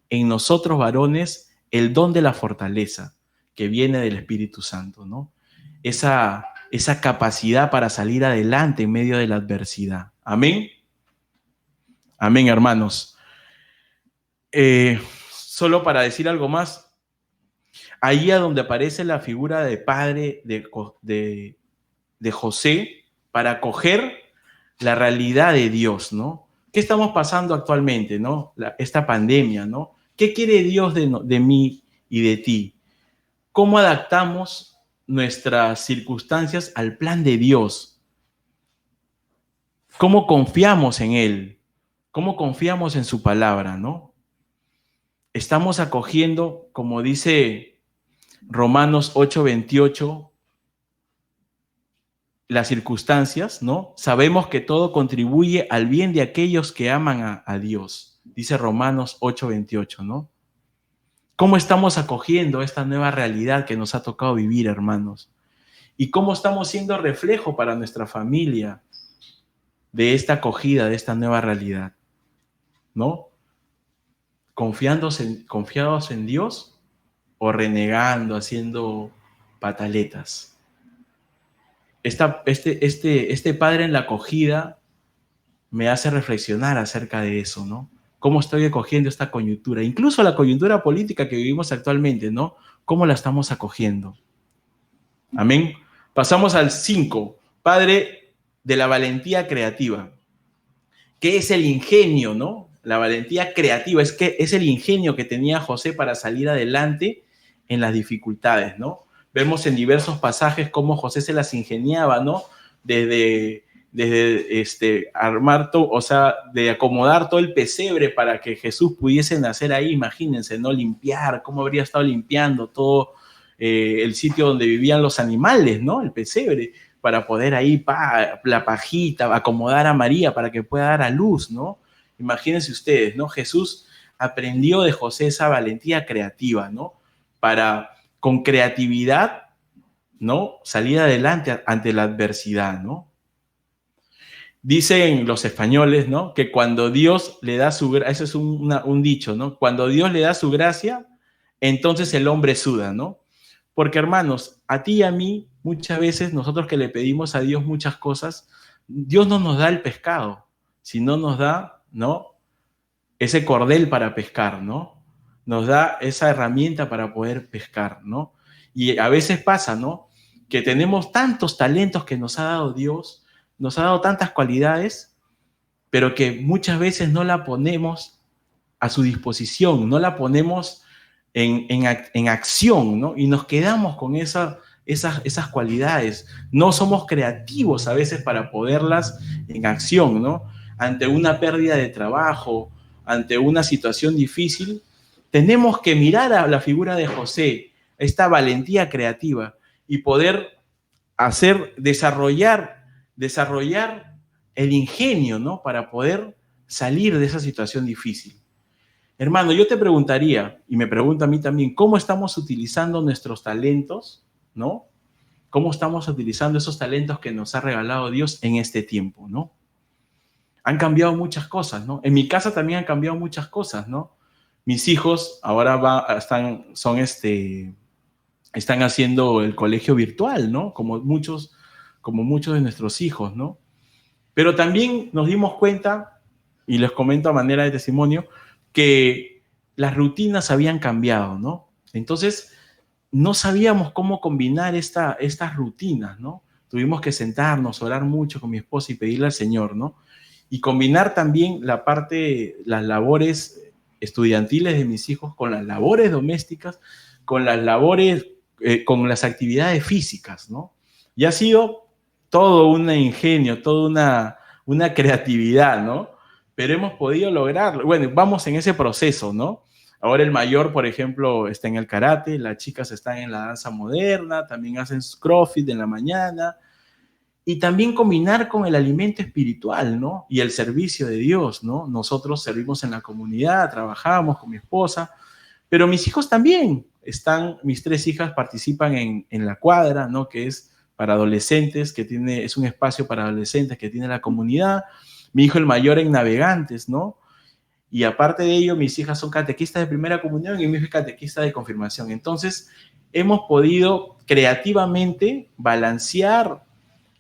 en nosotros varones el don de la fortaleza que viene del Espíritu Santo, ¿no? Esa capacidad para salir adelante en medio de la adversidad. Amén. Amén, hermanos. Solo para decir algo más, ahí a donde aparece la figura de padre de José para acoger la realidad de Dios, ¿no? ¿Qué estamos pasando actualmente, ¿no? Esta pandemia, ¿no? ¿Qué quiere Dios de mí y de ti? ¿Cómo adaptamos nuestras circunstancias al plan de Dios? ¿Cómo confiamos en Él? ¿Cómo confiamos en su palabra, ¿no? Estamos acogiendo, como dice Romanos 8:28, las circunstancias, ¿no? Sabemos que todo contribuye al bien de aquellos que aman a Dios. Dice Romanos 8:28, ¿no? ¿Cómo estamos acogiendo esta nueva realidad que nos ha tocado vivir, hermanos? y cómo estamos siendo reflejo para nuestra familia de esta acogida, de esta nueva realidad, ¿no? Confiados en Dios o renegando, haciendo pataletas. Este padre en la acogida me hace reflexionar acerca de eso, ¿no? ¿Cómo estoy acogiendo esta coyuntura? Incluso la coyuntura política que vivimos actualmente, ¿no? ¿Cómo la estamos acogiendo? Amén. Pasamos al 5, padre de la valentía creativa. ¿Qué es el ingenio, no? La valentía creativa es el ingenio que tenía José para salir adelante en las dificultades, ¿no? Vemos en diversos pasajes cómo José se las ingeniaba, ¿no? Desde armar todo, o sea, de acomodar todo el pesebre para que Jesús pudiese nacer ahí, imagínense, ¿no? Limpiar, cómo habría estado limpiando todo el sitio donde vivían los animales, ¿no? El pesebre, para poder ahí, la pajita, acomodar a María para que pueda dar a luz, ¿no? Imagínense ustedes, ¿no? Jesús aprendió de José esa valentía creativa, ¿no? Para, con creatividad, ¿no? Salir adelante ante la adversidad, ¿no? Dicen los españoles, ¿no? Que cuando Dios le da su gracia, eso es un dicho, ¿no? Cuando Dios le da su gracia, entonces el hombre suda, ¿no? Porque hermanos, a ti y a mí, muchas veces nosotros que le pedimos a Dios muchas cosas, Dios no nos da el pescado, sino nos da, ¿no? Ese cordel para pescar, ¿no? Nos da esa herramienta para poder pescar, ¿no? Y a veces pasa, ¿no? Que tenemos tantos talentos que nos ha dado Dios, nos ha dado tantas cualidades, pero que muchas veces no la ponemos a su disposición, no la ponemos en acción, ¿no? Y nos quedamos con esas cualidades. No somos creativos a veces para poderlas en acción, ¿no? Ante una pérdida de trabajo, ante una situación difícil, tenemos que mirar a la figura de José, esta valentía creativa, y poder desarrollar el ingenio, ¿no? Para poder salir de esa situación difícil. Hermano, yo te preguntaría, y me pregunto a mí también, ¿cómo estamos utilizando nuestros talentos, ¿no? ¿Cómo estamos utilizando esos talentos que nos ha regalado Dios en este tiempo, ¿no? Han cambiado muchas cosas, ¿no? En mi casa también han cambiado muchas cosas, ¿no? Mis hijos ahora están haciendo el colegio virtual, ¿no? Como muchos de nuestros hijos, ¿no? Pero también nos dimos cuenta, y les comento a manera de testimonio, que las rutinas habían cambiado, ¿no? Entonces, no sabíamos cómo combinar estas rutinas, ¿no? Tuvimos que sentarnos, orar mucho con mi esposa y pedirle al Señor, ¿no? Y combinar también las labores estudiantiles de mis hijos con las labores domésticas, con las labores, con las actividades físicas, ¿no? Y ha sido todo un ingenio, toda una creatividad, ¿no? Pero hemos podido lograrlo. Bueno, vamos en ese proceso, ¿no? Ahora el mayor, por ejemplo, está en el karate, las chicas están en la danza moderna, también hacen CrossFit en la mañana, y también combinar con el alimento espiritual, ¿no? Y el servicio de Dios, ¿no? Nosotros servimos en la comunidad, trabajamos con mi esposa, pero mis hijos también mis 3 hijas participan en la cuadra, ¿no? Que es para adolescentes, es un espacio para adolescentes que tiene la comunidad. Mi hijo el mayor en Navegantes, ¿no? Y aparte de ello, mis hijas son catequistas de primera comunión y mi hijo es catequista de confirmación. Entonces, hemos podido creativamente balancear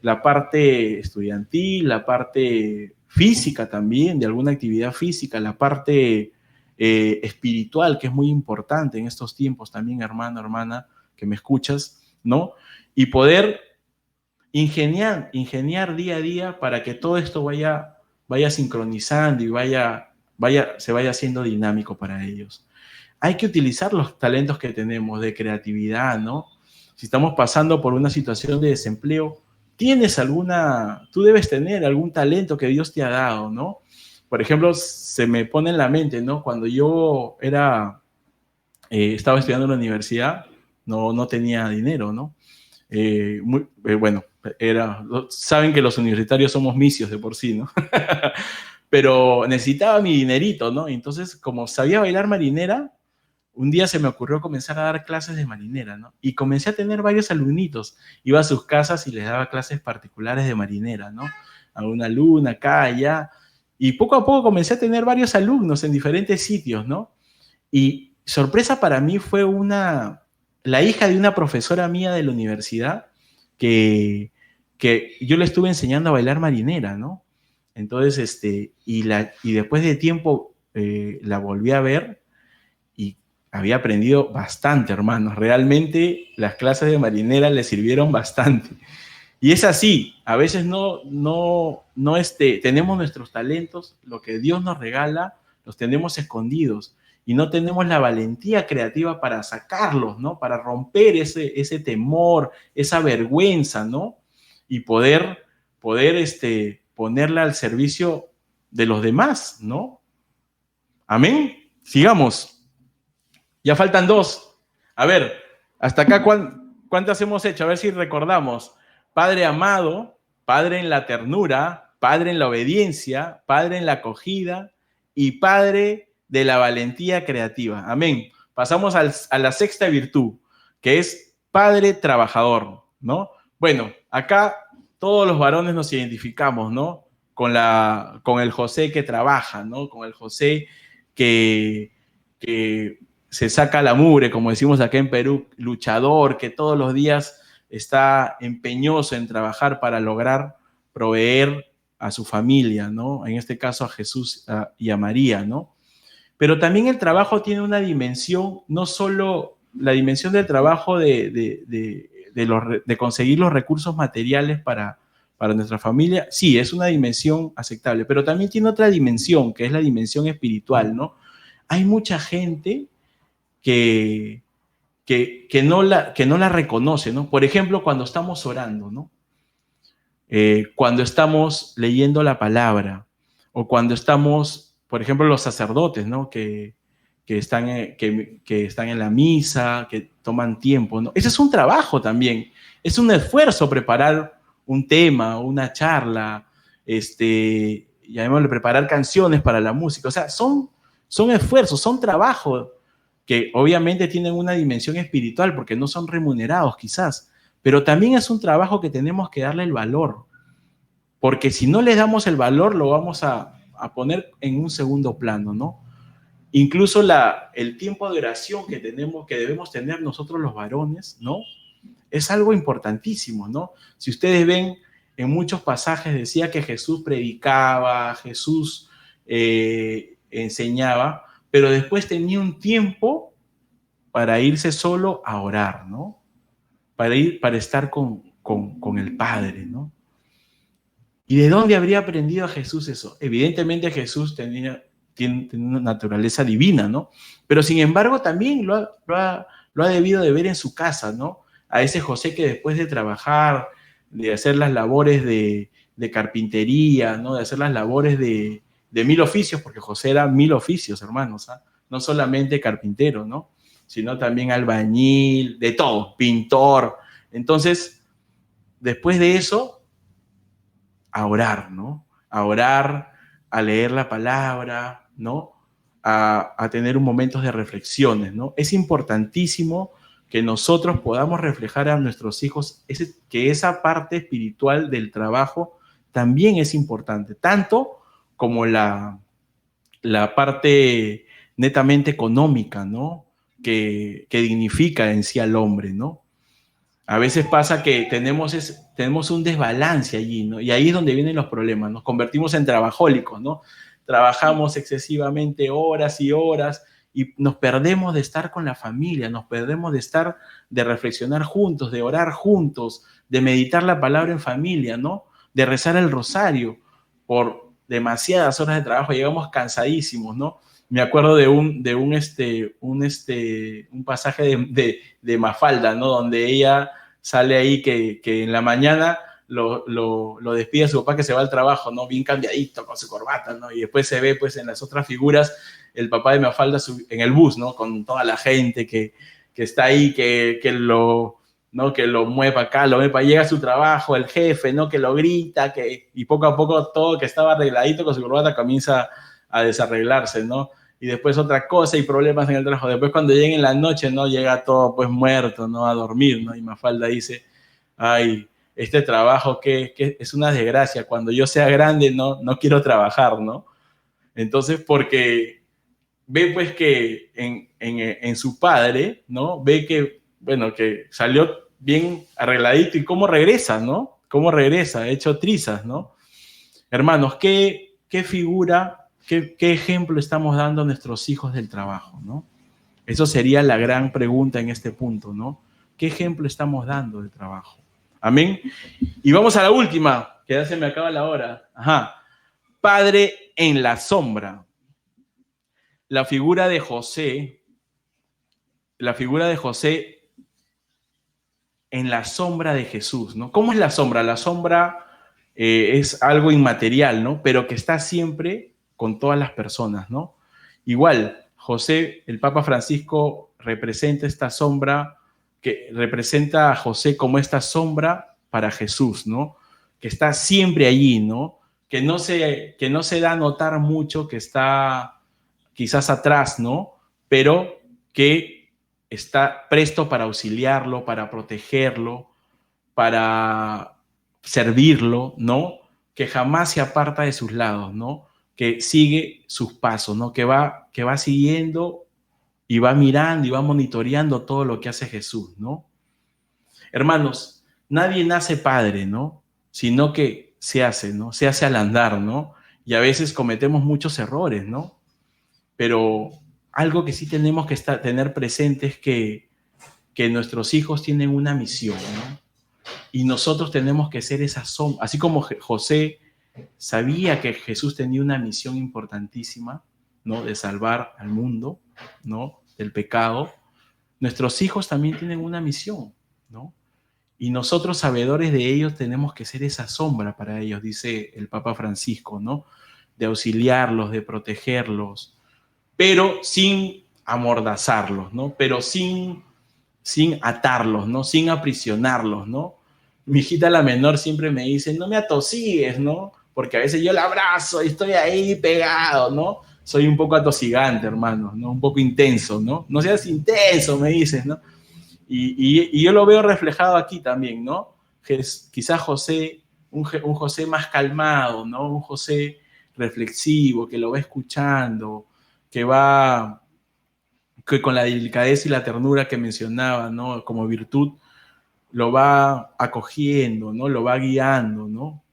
la parte estudiantil, la parte física también, de alguna actividad física, la parte espiritual, que es muy importante en estos tiempos también, hermano, hermana, que me escuchas, ¿no? Y poder ingeniar día a día para que todo esto vaya sincronizando y se vaya haciendo dinámico para ellos. Hay que utilizar los talentos que tenemos de creatividad, ¿no? Si estamos pasando por una situación de desempleo, tú debes tener algún talento que Dios te ha dado, ¿no? Por ejemplo, se me pone en la mente, ¿no? Cuando yo estaba estudiando en la universidad, no tenía dinero, ¿no? Bueno, saben que los universitarios somos misios de por sí, ¿no? Pero necesitaba mi dinerito, ¿no? Entonces, como sabía bailar marinera, un día se me ocurrió comenzar a dar clases de marinera, ¿no? Y comencé a tener varios alumnitos. Iba a sus casas y les daba clases particulares de marinera, ¿no? A una alumna, acá, allá. Y poco a poco comencé a tener varios alumnos en diferentes sitios, ¿no? Y sorpresa para mí fue la hija de una profesora mía de la universidad que yo le estuve enseñando a bailar marinera, ¿no? Entonces, y después de tiempo la volví a ver y había aprendido bastante, hermanos. Realmente las clases de marinera le sirvieron bastante. Y es así, a veces tenemos nuestros talentos, lo que Dios nos regala, los tenemos escondidos y no tenemos la valentía creativa para sacarlos, ¿no? Para romper ese temor, esa vergüenza, ¿no? Y poder ponerla al servicio de los demás, ¿no? Amén. Sigamos. Ya faltan 2. A ver, hasta acá, ¿cuántas hemos hecho? A ver si recordamos. Padre amado, Padre en la ternura, Padre en la obediencia, Padre en la acogida y Padre de la valentía creativa. Amén. Pasamos a la 6ª virtud, que es Padre trabajador, ¿no? Bueno, acá todos los varones nos identificamos, ¿no? Con el José que trabaja, ¿no? Con el José que se saca la mugre, como decimos acá en Perú, luchador, que todos los días está empeñoso en trabajar para lograr proveer a su familia, ¿no? En este caso a Jesús y a María, ¿no? Pero también el trabajo tiene una dimensión, no solo la dimensión del trabajo de conseguir los recursos materiales para nuestra familia, sí, es una dimensión aceptable, pero también tiene otra dimensión, que es la dimensión espiritual, ¿no? Hay mucha gente que no la reconoce, ¿no? Por ejemplo, cuando estamos orando, ¿no? Cuando estamos leyendo la palabra, o cuando estamos, por ejemplo, los sacerdotes, ¿no? Que están en la misa, que toman tiempo, ¿no? Ese es un trabajo también, es un esfuerzo preparar un tema, una charla, llamémosle preparar canciones para la música, o sea, son esfuerzos, son trabajos que obviamente tienen una dimensión espiritual porque no son remunerados quizás, pero también es un trabajo que tenemos que darle el valor, porque si no le damos el valor lo vamos a poner en un segundo plano, ¿no? Incluso el tiempo de oración que debemos tener nosotros los varones, ¿no? Es algo importantísimo, ¿no? Si ustedes ven, en muchos pasajes decía que Jesús predicaba, Jesús enseñaba, pero después tenía un tiempo para irse solo a orar, ¿no? Para estar con el Padre, ¿no? ¿Y de dónde habría aprendido a Jesús eso? Evidentemente Jesús tiene una naturaleza divina, ¿no? Pero sin embargo también lo ha debido de ver en su casa, ¿no? A ese José que después de trabajar, de hacer las labores de carpintería, ¿no? De hacer las labores de 1000 oficios, porque José era 1000 oficios, hermanos, ¿ah? No solamente carpintero, ¿no? Sino también albañil, de todo, pintor. Entonces, después de eso, a orar, ¿no? A orar, a leer la palabra, ¿no? A tener momentos de reflexiones, ¿no? Es importantísimo que nosotros podamos reflejar a nuestros hijos que esa parte espiritual del trabajo también es importante, tanto como la parte netamente económica, ¿no? Que dignifica en sí al hombre, ¿no? A veces pasa que tenemos un desbalance allí, ¿no? Y ahí es donde vienen los problemas. Nos convertimos en trabajólicos, ¿no? Trabajamos excesivamente horas y horas y nos perdemos de estar con la familia, nos perdemos de reflexionar juntos, de orar juntos, de meditar la palabra en familia, ¿no? De rezar el rosario. Por demasiadas horas de trabajo llegamos cansadísimos, ¿no? Me acuerdo de un pasaje de Mafalda, ¿no? Donde ella sale ahí que en la mañana lo despide a su papá que se va al trabajo, ¿no? Bien cambiadito, con su corbata, ¿no? Y después se ve, pues, en las otras figuras, el papá de Mafalda en el bus, ¿no? Con toda la gente que está ahí, ¿no? Que lo mueve para acá, lo mueve para allá, llega a su trabajo, el jefe, ¿no? Que lo grita, y poco a poco todo que estaba arregladito con su corbata comienza a desarreglarse, ¿no? y después otra cosa y problemas en el trabajo. Después cuando llega en la noche, ¿no? Llega todo pues muerto, ¿no? A dormir, ¿no? Y Mafalda dice, ay, este trabajo que es una desgracia, cuando yo sea grande no quiero trabajar, ¿no? Entonces, porque ve pues que en su padre, ¿no? Ve que, bueno, que salió bien arregladito y cómo regresa, ¿no? Cómo regresa, hecho trizas, ¿no? Hermanos, ¿qué figura, qué ejemplo estamos dando a nuestros hijos del trabajo, ¿no? Eso sería la gran pregunta en este punto, ¿no? ¿Qué ejemplo estamos dando del trabajo? Amén. Y vamos a la última, que ya se me acaba la hora. Ajá. Padre en la sombra. La figura de José, la figura de José en la sombra de Jesús, ¿no? ¿Cómo es la sombra? La sombra es algo inmaterial, ¿no? Pero que está siempre con todas las personas, ¿no? Igual, José, el Papa Francisco representa esta sombra, que representa a José como esta sombra para Jesús, ¿no? Que está siempre allí, ¿no? Que no se da a notar mucho, que está quizás atrás, ¿no? Pero que está presto para auxiliarlo, para protegerlo, para servirlo, ¿no? Que jamás se aparta de sus lados, ¿no? Que sigue sus pasos, ¿no? Que va siguiendo y va mirando y va monitoreando todo lo que hace Jesús, ¿no? Hermanos, nadie nace padre, ¿no? Sino que se hace, ¿no? Se hace al andar, ¿no? Y a veces cometemos muchos errores, ¿no? Pero algo que sí tenemos que tener presente es que nuestros hijos tienen una misión, ¿no? Y nosotros tenemos que ser esa sombra. Así como José sabía que Jesús tenía una misión importantísima, ¿no? De salvar al mundo, ¿no? Del pecado. Nuestros hijos también tienen una misión, ¿no? Y nosotros, sabedores de ellos, tenemos que ser esa sombra para ellos, dice el Papa Francisco, ¿no? De auxiliarlos, de protegerlos, pero sin amordazarlos, ¿no? Pero sin atarlos, ¿no? Sin aprisionarlos, ¿no? Mi hijita la menor siempre me dice, no me atosigues, ¿no? Porque a veces yo la abrazo y estoy ahí pegado, ¿no? Soy un poco atosigante, hermano, ¿no? Un poco intenso, ¿no? No seas intenso, me dices, ¿no? Y yo lo veo reflejado aquí también, ¿no? Quizás José, un José más calmado, ¿no? Un José reflexivo, que lo va escuchando, que va, que con la delicadeza y la ternura que mencionaba, ¿no? Como virtud, lo va acogiendo, ¿no? Lo va guiando, ¿no?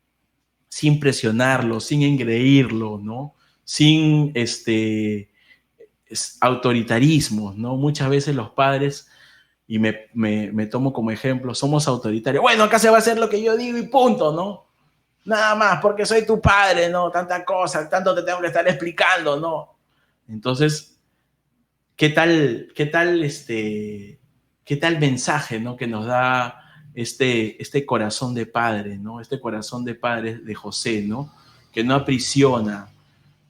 Sin presionarlo, sin engreírlo, ¿no? Sin autoritarismos, ¿no? Muchas veces los padres, y me tomo como ejemplo, somos autoritarios. Bueno, acá se va a hacer lo que yo digo y punto, ¿no? Nada más, porque soy tu padre, ¿no? Tanta cosa, tanto te tengo que estar explicando, ¿no? Entonces, qué tal mensaje, ¿no? Que nos da este corazón de padre, ¿no? Este corazón de padre de José, ¿no? Que no aprisiona,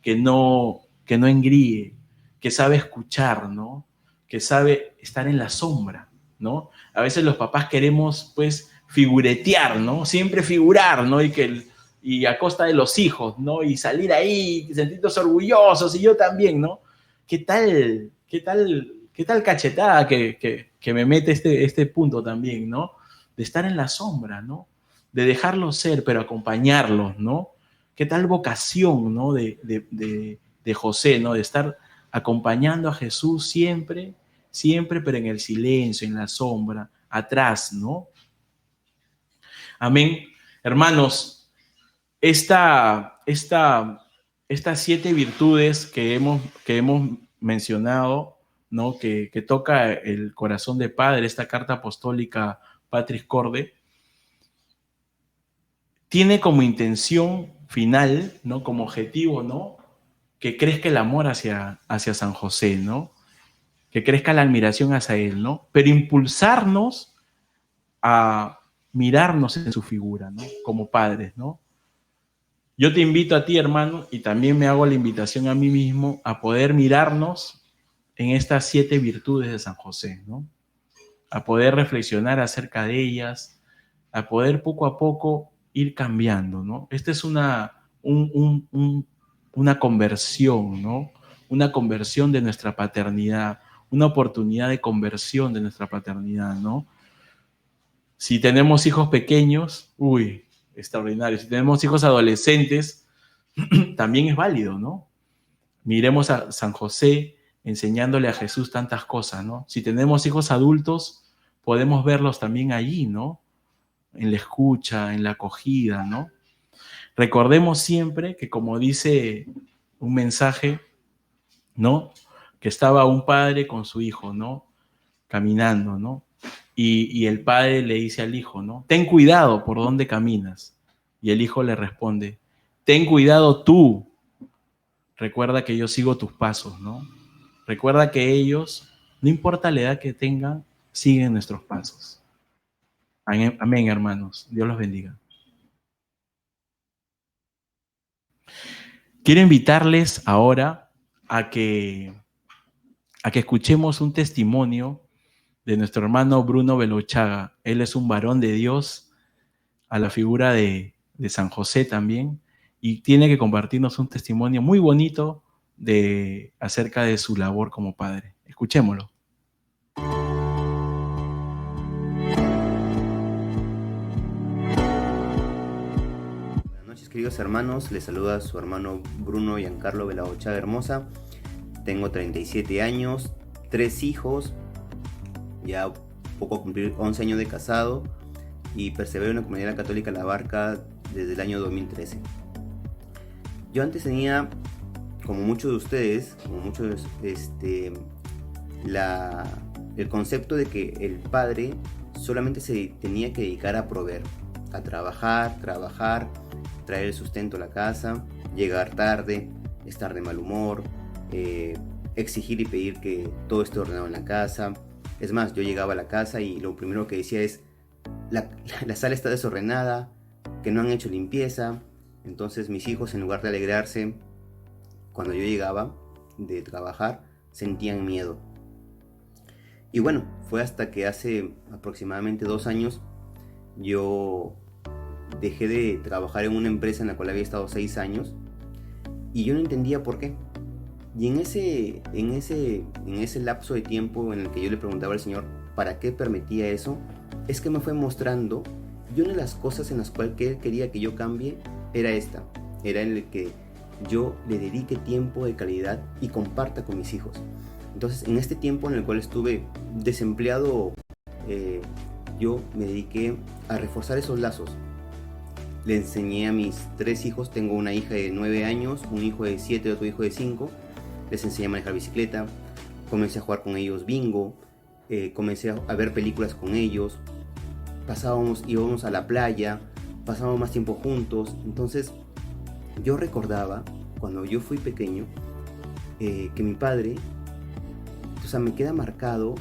que no engríe, que sabe escuchar, ¿no? Que sabe estar en la sombra, ¿no? A veces los papás queremos, pues, figuretear, ¿no? Siempre figurar, ¿no? Y a costa de los hijos, ¿no? Y salir ahí, sentirnos orgullosos, y yo también, ¿no? Qué tal cachetada que me mete este punto también, ¿no? De estar en la sombra, ¿no? De dejarlos ser, pero acompañarlos, ¿no? Qué tal vocación, ¿no? De José, ¿no? De estar acompañando a Jesús siempre, siempre, pero en el silencio, en la sombra, atrás, ¿no? Amén. Hermanos, estas 7 virtudes que hemos mencionado, ¿no? Que toca el corazón de Padre, esta carta apostólica Patris Corde, tiene como intención final, ¿no? Como objetivo, ¿no? Que crezca el amor hacia San José, ¿no? Que crezca la admiración hacia él, ¿no? Pero impulsarnos a mirarnos en su figura, ¿no? Como padres, ¿no? Yo te invito a ti, hermano, y también me hago la invitación a mí mismo a poder mirarnos en estas 7 virtudes de San José, ¿no? A poder reflexionar acerca de ellas, a poder poco a poco ir cambiando, ¿no? Esta es una conversión, ¿no? una conversión de nuestra paternidad, una oportunidad de conversión de nuestra paternidad, ¿no? Si tenemos hijos pequeños, uy, extraordinario. Si tenemos hijos adolescentes, también es válido, ¿no? Miremos a San José enseñándole a Jesús tantas cosas, ¿no? Si tenemos hijos adultos, podemos verlos también allí, ¿no? En la escucha, en la acogida, ¿no? Recordemos siempre que, como dice un mensaje, ¿no? Que estaba un padre con su hijo, ¿no? Caminando, ¿no? Y el padre le dice al hijo, ¿no? Ten cuidado por dónde caminas. Y el hijo le responde, ten cuidado tú. Recuerda que yo sigo tus pasos, ¿no? Recuerda que ellos, no importa la edad que tengan, siguen nuestros pasos. Amén, amén, hermanos. Dios los bendiga. Quiero invitarles ahora a que, a que escuchemos un testimonio de nuestro hermano Bruno Belochaga. Él es un varón de Dios, a la figura de San José también, y tiene que compartirnos un testimonio muy bonito acerca de su labor como padre. Escuchémoslo. Buenas noches, queridos hermanos. Les saluda su hermano Bruno Giancarlo Belochaga Hermosa. Tengo 37 años, 3 hijos, ya poco a cumplir 11 años de casado y persevero en la comunidad católica La Barca desde el año 2013. Yo antes tenía, como muchos de ustedes, el concepto de que el padre solamente se tenía que dedicar a proveer, a trabajar, traer el sustento a la casa, llegar tarde, estar de mal humor, exigir y pedir que todo esté ordenado en la casa. Es más, yo llegaba a la casa y lo primero que decía es, la sala está desordenada, que no han hecho limpieza. Entonces mis hijos, en lugar de alegrarse cuando yo llegaba de trabajar, sentían miedo. Y bueno, fue hasta que hace aproximadamente 2 años yo dejé de trabajar en una empresa en la cual había estado 6 años y yo no entendía por qué. Y en ese lapso de tiempo en el que yo le preguntaba al Señor para qué permitía eso, es que me fue mostrando, y una de las cosas en las cuales Él quería que yo cambie era esta, era en el que yo le dedique tiempo de calidad y comparta con mis hijos. Entonces, en este tiempo en el cual estuve desempleado, yo me dediqué a reforzar esos lazos. Le enseñé a mis 3 hijos, tengo una hija de 9 años, un hijo de 7 y otro hijo de 5. Les enseñé a manejar bicicleta, comencé a jugar con ellos bingo, comencé a ver películas con ellos, íbamos a la playa, pasábamos más tiempo juntos. Entonces yo recordaba, cuando yo fui pequeño, que mi padre, o sea, me queda marcado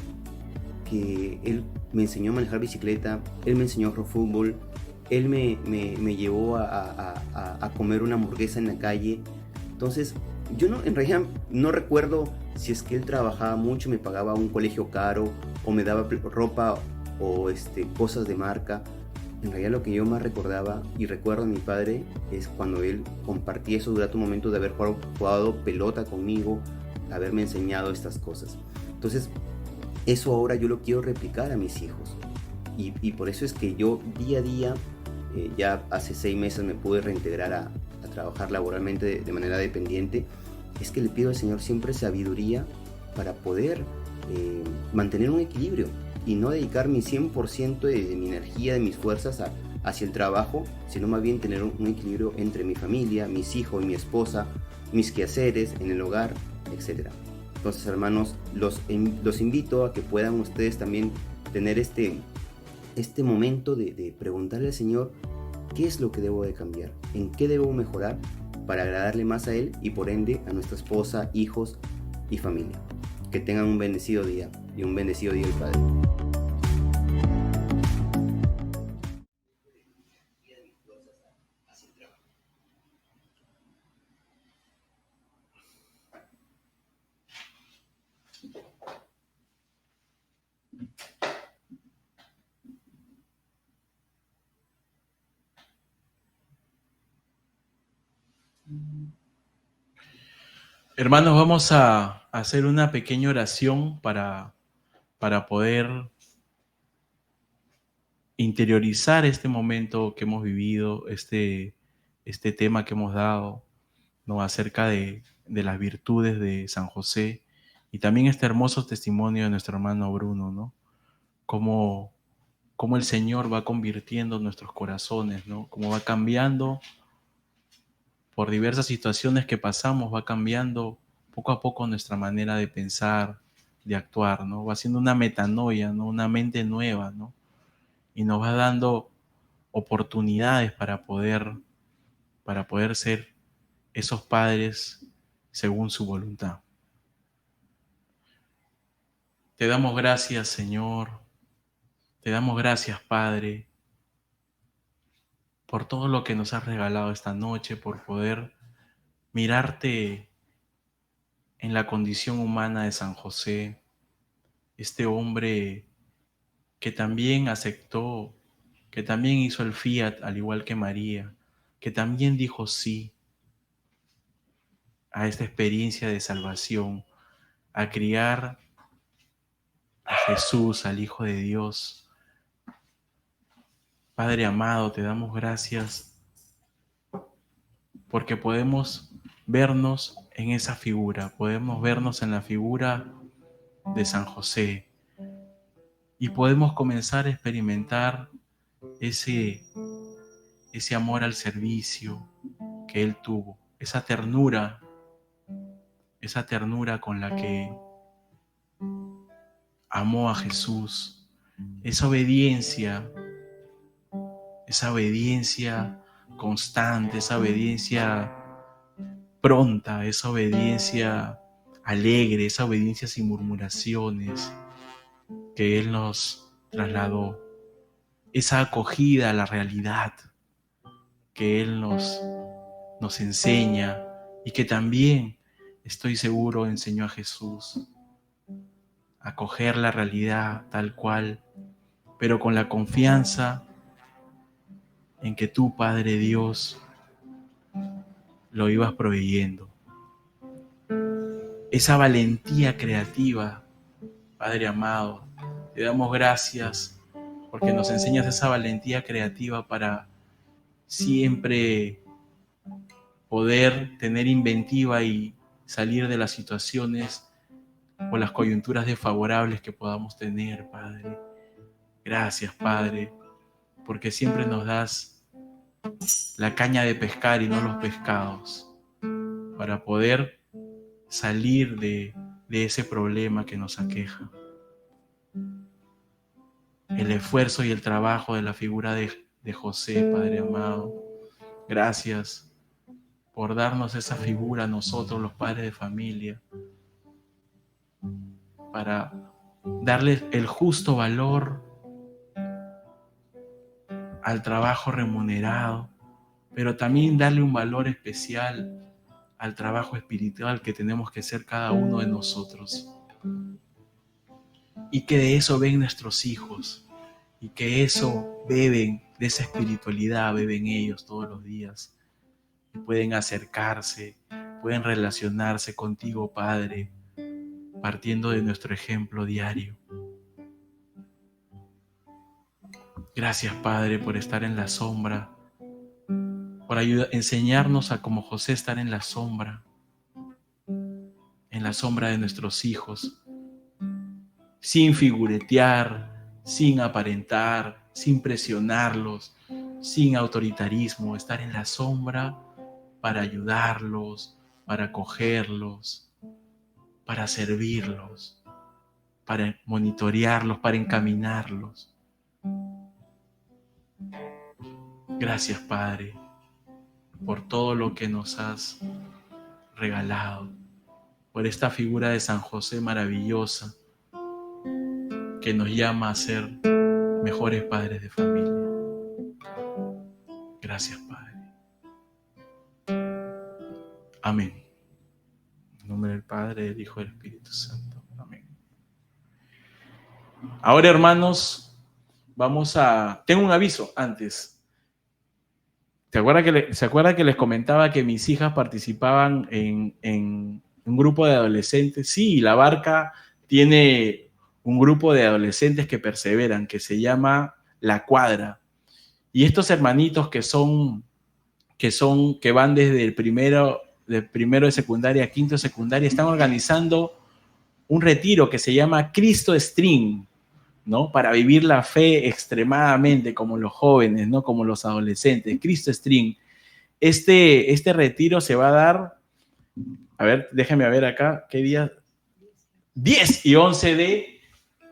que él me enseñó a manejar bicicleta, él me enseñó a jugar fútbol, él me llevó a comer una hamburguesa en la calle. Entonces, yo no, en realidad no recuerdo si es que él trabajaba mucho, me pagaba un colegio caro o me daba ropa o cosas de marca. En realidad lo que yo más recordaba y recuerdo a mi padre es cuando él compartía esos gratos momentos de haber jugado pelota conmigo, haberme enseñado estas cosas. Entonces, eso ahora yo lo quiero replicar a mis hijos. Y por eso es que yo día a día, ya hace 6 meses me pude reintegrar a trabajar laboralmente de manera dependiente. Es que le pido al Señor siempre sabiduría para poder mantener un equilibrio y no dedicar mi 100% de mi energía, de mis fuerzas hacia el trabajo, sino más bien tener un equilibrio entre mi familia, mis hijos y mi esposa, mis quehaceres en el hogar, etc. Entonces, hermanos, los invito a que puedan ustedes también tener este momento de preguntarle al Señor qué es lo que debo de cambiar, en qué debo mejorar para agradarle más a Él y por ende a nuestra esposa, hijos y familia. Que tengan un bendecido día y un bendecido día del Padre. Hermanos, vamos a hacer una pequeña oración para poder interiorizar este momento que hemos vivido, este tema que hemos dado, ¿no? Acerca de las virtudes de San José y también este hermoso testimonio de nuestro hermano Bruno, ¿no? Cómo, cómo el Señor va convirtiendo nuestros corazones, ¿no? Cómo va cambiando por diversas situaciones que pasamos, va cambiando poco a poco nuestra manera de pensar, de actuar, ¿no? Va haciendo una metanoia, ¿no? Una mente nueva, ¿no? Y nos va dando oportunidades para poder ser esos padres según su voluntad. Te damos gracias, Señor. Te damos gracias, Padre, por todo lo que nos has regalado esta noche, por poder mirarte en la condición humana de San José, este hombre que también aceptó, que también hizo el fiat al igual que María, que también dijo sí a esta experiencia de salvación, a criar a Jesús, al Hijo de Dios. Padre amado, te damos gracias porque podemos vernos en esa figura, podemos vernos en la figura de San José y podemos comenzar a experimentar ese, ese amor al servicio que él tuvo, esa ternura con la que amó a Jesús, esa obediencia constante, esa obediencia pronta, esa obediencia alegre, esa obediencia sin murmuraciones que Él nos trasladó, esa acogida a la realidad que Él nos enseña y que también, estoy seguro, enseñó a Jesús a acoger la realidad tal cual, pero con la confianza en que tú, Padre Dios, lo ibas proveyendo. Esa valentía creativa, Padre amado, te damos gracias porque nos enseñas esa valentía creativa para siempre poder tener inventiva y salir de las situaciones o las coyunturas desfavorables que podamos tener, Padre. Gracias, Padre, porque siempre nos das la caña de pescar y no los pescados, para poder salir de ese problema que nos aqueja. El esfuerzo y el trabajo de la figura de José, Padre amado. Gracias por darnos esa figura a nosotros, los padres de familia, para darle el justo valor al trabajo remunerado, pero también darle un valor especial al trabajo espiritual que tenemos que hacer cada uno de nosotros. Y que de eso ven nuestros hijos, y que eso beben, de esa espiritualidad beben ellos todos los días. Y pueden acercarse, pueden relacionarse contigo, Padre, partiendo de nuestro ejemplo diario. Gracias, Padre, por estar en la sombra, por enseñarnos a como José estar en la sombra de nuestros hijos, sin figuretear, sin aparentar, sin presionarlos, sin autoritarismo, estar en la sombra para ayudarlos, para acogerlos, para servirlos, para monitorearlos, para encaminarlos. Gracias, Padre, por todo lo que nos has regalado, por esta figura de San José maravillosa que nos llama a ser mejores padres de familia. Gracias, Padre. Amén. En nombre del Padre, del Hijo y del Espíritu Santo. Amén. Ahora, hermanos, tengo un aviso antes. ¿Se acuerda que les comentaba que mis hijas participaban en Un grupo de adolescentes. Sí, la barca tiene un grupo de adolescentes que perseveran, que se llama La Cuadra. Y estos hermanitos que van desde el primero de secundaria a quinto de secundaria, están organizando un retiro que se llama Cristo Stream, ¿no? Para vivir la fe extremadamente, como los jóvenes, ¿no? Como los adolescentes. Cristo Stream. Este retiro se va a dar, a ver, déjenme ver acá, ¿qué día? 10 y 11 de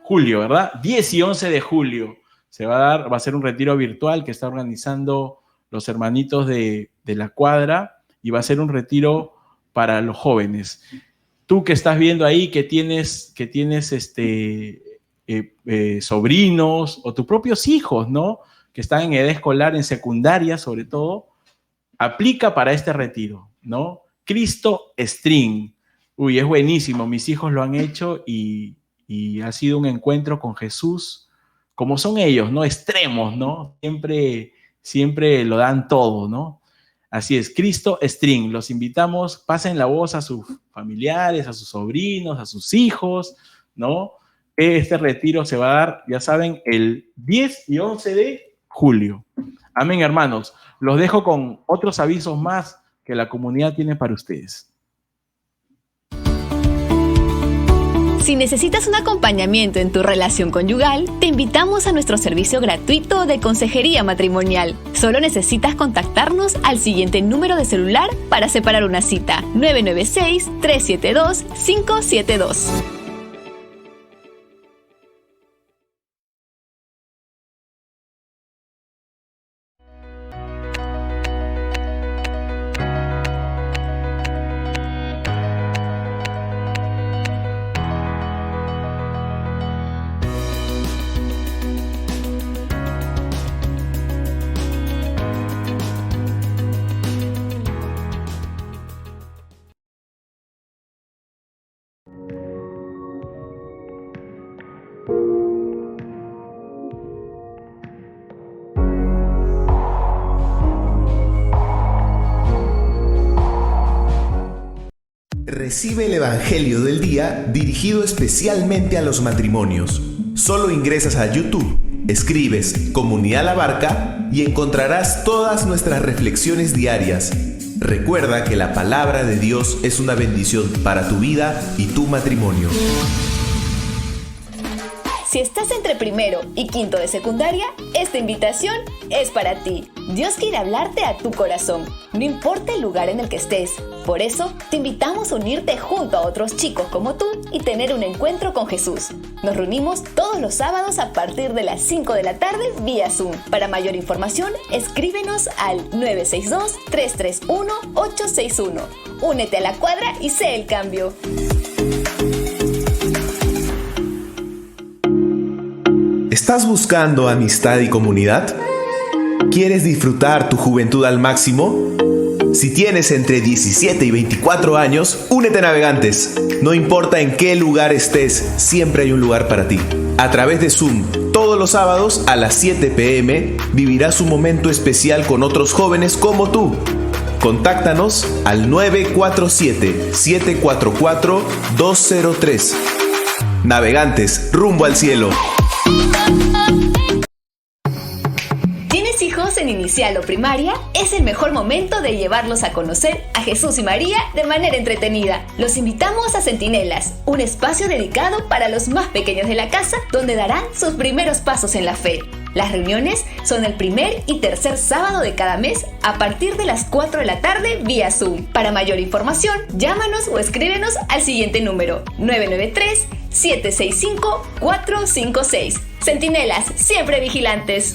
julio, ¿verdad? 10 y 11 de julio se va a dar, va a ser un retiro virtual que está organizando los hermanitos de La Cuadra, y va a ser un retiro para los jóvenes. Tú que estás viendo ahí, que tienes sobrinos o tus propios hijos, ¿no? Que están en edad escolar, en secundaria sobre todo, aplica para este retiro, ¿no? Cristo Stream. Uy, es buenísimo, mis hijos lo han hecho y ha sido un encuentro con Jesús, como son ellos, ¿no? Extremos, ¿no? Siempre lo dan todo, ¿no? Así es, Cristo Stream. Los invitamos, pasen la voz a sus familiares, a sus sobrinos, a sus hijos, ¿no? Este retiro se va a dar, ya saben, el 10 y 11 de julio. Amén, hermanos. Los dejo con otros avisos más que la comunidad tiene para ustedes. Si necesitas un acompañamiento en tu relación conyugal, te invitamos a nuestro servicio gratuito de consejería matrimonial. Solo necesitas contactarnos al siguiente número de celular para separar una cita: 996-372-572. Recibe el Evangelio del Día dirigido especialmente a los matrimonios. Solo ingresas a YouTube, escribes Comunidad La Barca y encontrarás todas nuestras reflexiones diarias. Recuerda que la palabra de Dios es una bendición para tu vida y tu matrimonio. Si estás entre primero y quinto de secundaria, esta invitación es para ti. Dios quiere hablarte a tu corazón, no importa el lugar en el que estés. Por eso, te invitamos a unirte junto a otros chicos como tú y tener un encuentro con Jesús. Nos reunimos todos los sábados a partir de las 5 de la tarde vía Zoom. Para mayor información, escríbenos al 962-331-861. Únete a La Cuadra y sé el cambio. ¿Estás buscando amistad y comunidad? ¿Quieres disfrutar tu juventud al máximo? Si tienes entre 17 y 24 años, únete a Navegantes. No importa en qué lugar estés, siempre hay un lugar para ti. A través de Zoom, todos los sábados a las 7 p.m, vivirás un momento especial con otros jóvenes como tú. Contáctanos al 947-744-203. Navegantes, rumbo al cielo. ¿Tienes hijos en inicial o primaria? Es el mejor momento de llevarlos a conocer a Jesús y María de manera entretenida. Los invitamos a Centinelas, un espacio dedicado para los más pequeños de la casa, donde darán sus primeros pasos en la fe. Las reuniones son el primer y tercer sábado de cada mes a partir de las 4 de la tarde vía Zoom. Para mayor información, llámanos o escríbenos al siguiente número: 993-765-456. Centinelas, siempre vigilantes.